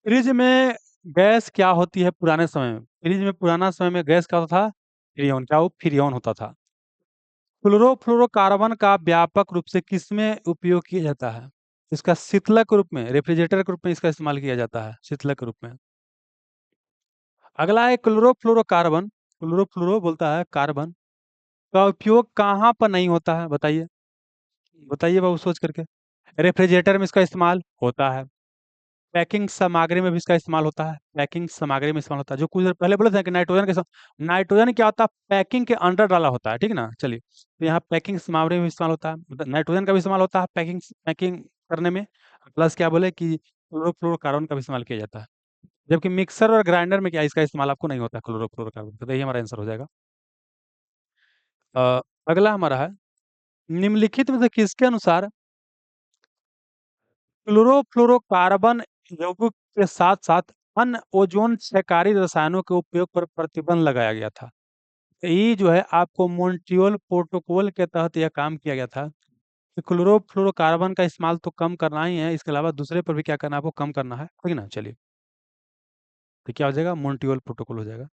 फ्रिज में गैस क्या होती है पुराने समय में? फ्रिज में पुराना समय में गैस क्या होता था? फ्रीऑन। क्या वो? फ्रीऑन होता था। क्लोरोफ्लोरोकार्बन का व्यापक रूप से किसमें उपयोग किया जाता है? इसका शीतलक रूप में, रेफ्रिजरेटर के रूप में इसका इस्तेमाल किया जाता है, शीतलक के रूप में। अगला है क्लोरोफ्लोरोकार्बन। क्लोरोफ्लोरो बोलता है कार्बन का उपयोग कहाँ पर नहीं होता है? बताइए, बताइए बाबू सोच करके। रेफ्रिजरेटर में इसका इस्तेमाल होता है। पैकिंग सामग्री में भी इसका इस्तेमाल होता है। पैकिंग सामग्री में इस्तेमाल होता है। जो कुछ देर पहले बोले थे कि नाइट्रोजन के नाइट्रोजन क्या होता है? पैकिंग के अंदर डाला होता है, ठीक है ना? चलिए, तो यहाँ पैकिंग सामग्री में भी इस्तेमाल होता है, मतलब नाइट्रोजन का भी इस्तेमाल होता है पैकिंग पैकिंग करने में। प्लस क्या बोले कि क्लोरोफ्लोरोकार्बन का भी इस्तेमाल किया जाता है। जबकि मिक्सर और ग्राइंडर में क्या इसका इस्तेमाल आपको नहीं होता क्लोरोफ्लोरोकार्बन का। तो यही हमारा आंसर हो जाएगा। अगला हमारा है, निम्नलिखित में से किसके अनुसार क्लोरोफ्लोरोकार्बन यौगिक के साथ साथ अन्य ओजोन क्षयकारी रसायनों के उपयोग पर प्रतिबंध लगाया गया था? ये जो है आपको मोन्ट्रियल प्रोटोकॉल के तहत यह काम किया गया था कि क्लोरोफ्लोरोकार्बन का इस्तेमाल तो कम करना ही है, इसके अलावा दूसरे पर भी क्या करना है, आपको कम करना है, ठीक है ना। चलिए, तो क्या हो जाएगा, मोन्ट्रियल प्रोटोकॉल हो जाएगा।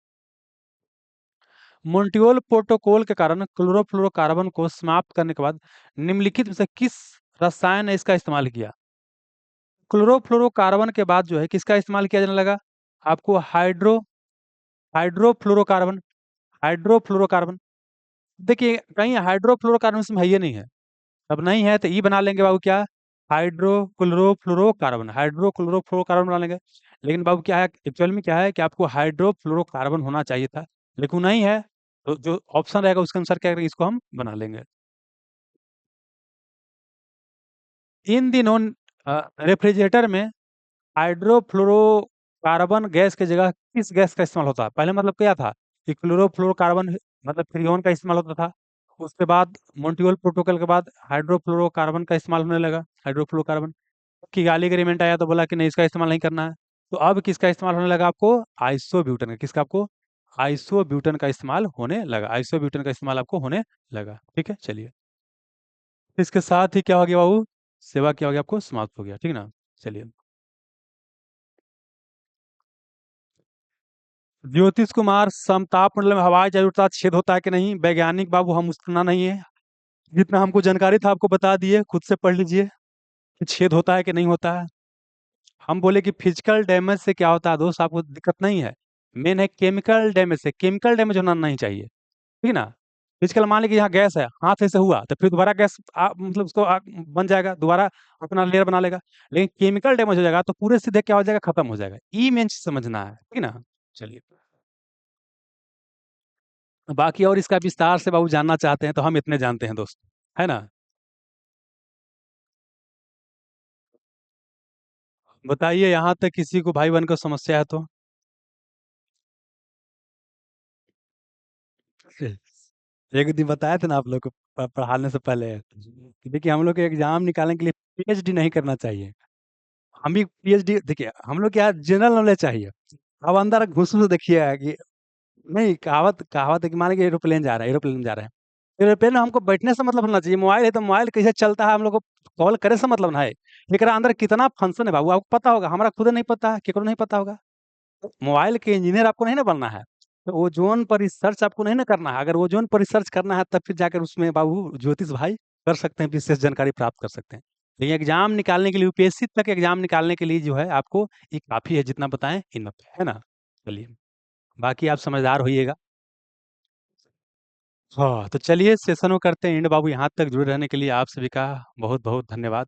मोन्ट्रियल प्रोटोकॉल के कारण क्लोरोफ्लोरोकार्बन को समाप्त करने के बाद निम्नलिखित में से किस रसायन ने इसका इस्तेमाल किया। क्लोरोफ्लोरोकार्बन के बाद जो है किसका इस्तेमाल किया जाने लगा, आपको हाइड्रोफ्लोरोकार्बन। हाइड्रोफ्लोरोकार्बन, देखिए कहीं हाइड्रोफ्लोरोकार्बन इसमें है ही नहीं है। अब नहीं है तो ई बना लेंगे बाबू, क्या, हाइड्रोक्लोरोफ्लोरोकार्बन, हाइड्रोक्लोरोफ्लोरोकार्बन बना लेंगे। लेकिन बाबू क्या है, एक्चुअल में क्या है कि आपको हाइड्रोफ्लोरोकार्बन होना चाहिए था, लेकिन वो नहीं है। तो जो ऑप्शन रहेगा उसके अनुसार क्या करेंगे, इसको हम बना लेंगे। इन दिनों रेफ्रिजरेटर में हाइड्रोफ्लोरोकार्बन गैस की जगह किस गैस का इस्तेमाल होता है। पहले मतलब क्या था कि क्लोरोफ्लोरोकार्बन मतलब फ्रीऑन का इस्तेमाल होता था। उसके बाद मोन्ट्रियल प्रोटोकॉल के बाद हाइड्रोफ्लोरोकार्बन का इस्तेमाल होने लगा, हाइड्रोफ्लोरोकार्बन। किगाली एग्रीमेंट आया तो बोला कि नहीं, इसका इस्तेमाल नहीं करना है। तो अब किसका इस्तेमाल होने लगा आपको, आइसोब्यूटन का। किसका, आपको आइसोब्यूटन का इस्तेमाल होने लगा, आइसोब्यूटन का इस्तेमाल आपको होने लगा, ठीक है। चलिए, इसके साथ ही क्या हो गया बाबू, सेवा क्या हो गया, आपको समाप्त हो गया, ठीक है ना। चलिए, ज्योतिष कुमार, समताप मंडल में हवाई जहाज उड़ता छेद होता है कि नहीं। वैज्ञानिक बाबू हम उतना नहीं है, जितना हमको जानकारी था आपको बता दिए, खुद से पढ़ लीजिए कि छेद होता है कि नहीं होता है। हम बोले कि फिजिकल डैमेज से क्या होता है दोस्त, आपको दिक्कत नहीं है। मेन है केमिकल डैमेज से, केमिकल डैमेज होना नहीं चाहिए, ठीक है ना। फिजिकल, मान लीजिए यहाँ गैस है, हाथ ऐसे हुआ तो फिर दोबारा गैस मतलब उसको बन जाएगा, दोबारा अपना लेयर बना लेगा। लेकिन केमिकल डैमेज हो जाएगा तो पूरे सीधे क्या हो जाएगा, खत्म हो जाएगा। ई मेन चीज समझना है, ठीक है ना। चलिए, बाकी और इसका विस्तार से बाबू जानना चाहते हैं तो हम इतने जानते हैं दोस्त, है ना। बताइए, यहाँ तक किसी को भाई बहन को समस्या है तो। एक दिन बताया था ना आप लोग को, पढ़ाने से पहले कि देखिए हम लोग के एग्जाम निकालने के लिए पीएचडी नहीं करना चाहिए। हम भी पीएचडी, देखिए हम लोग क्या जनरल नॉलेज चाहिए। अब अंदर घुस घुस देखिए कि नहीं, कहावत कहावत है कि मान लीजिए एरोप्लेन जा रहा है, एरोप्लेन जा रहा है, एरोप्लेन में हमको बैठने से मतलब होना चाहिए। मोबाइल है तो मोबाइल कैसे चलता है हम लोग को कॉल करे से मतलब ना है। लेकिन अंदर कितना फंक्शन है बाबू, आपको पता होगा, हमारा खुद नहीं पता है, केकरो नहीं पता होगा। मोबाइल के इंजीनियर आपको नहीं ना बनना है, तो ओजोन पर रिसर्च आपको नहीं ना करना है। अगर ओजोन पर रिसर्च करना है तब फिर जाकर उसमें बाबू ज्योतिष भाई कर सकते हैं, विशेष जानकारी प्राप्त कर सकते हैं। लेकिन एग्जाम निकालने के लिए, यूपीएससी तक एग्जाम निकालने के लिए जो है आपको ये काफी है, जितना बताएं इनफ है ना। चलिए, बाकी आप समझदार होइएगा। हाँ, तो चलिए सेशन को करते हैं एंड बाबू। यहाँ तक जुड़े रहने के लिए आप सभी का बहुत बहुत धन्यवाद।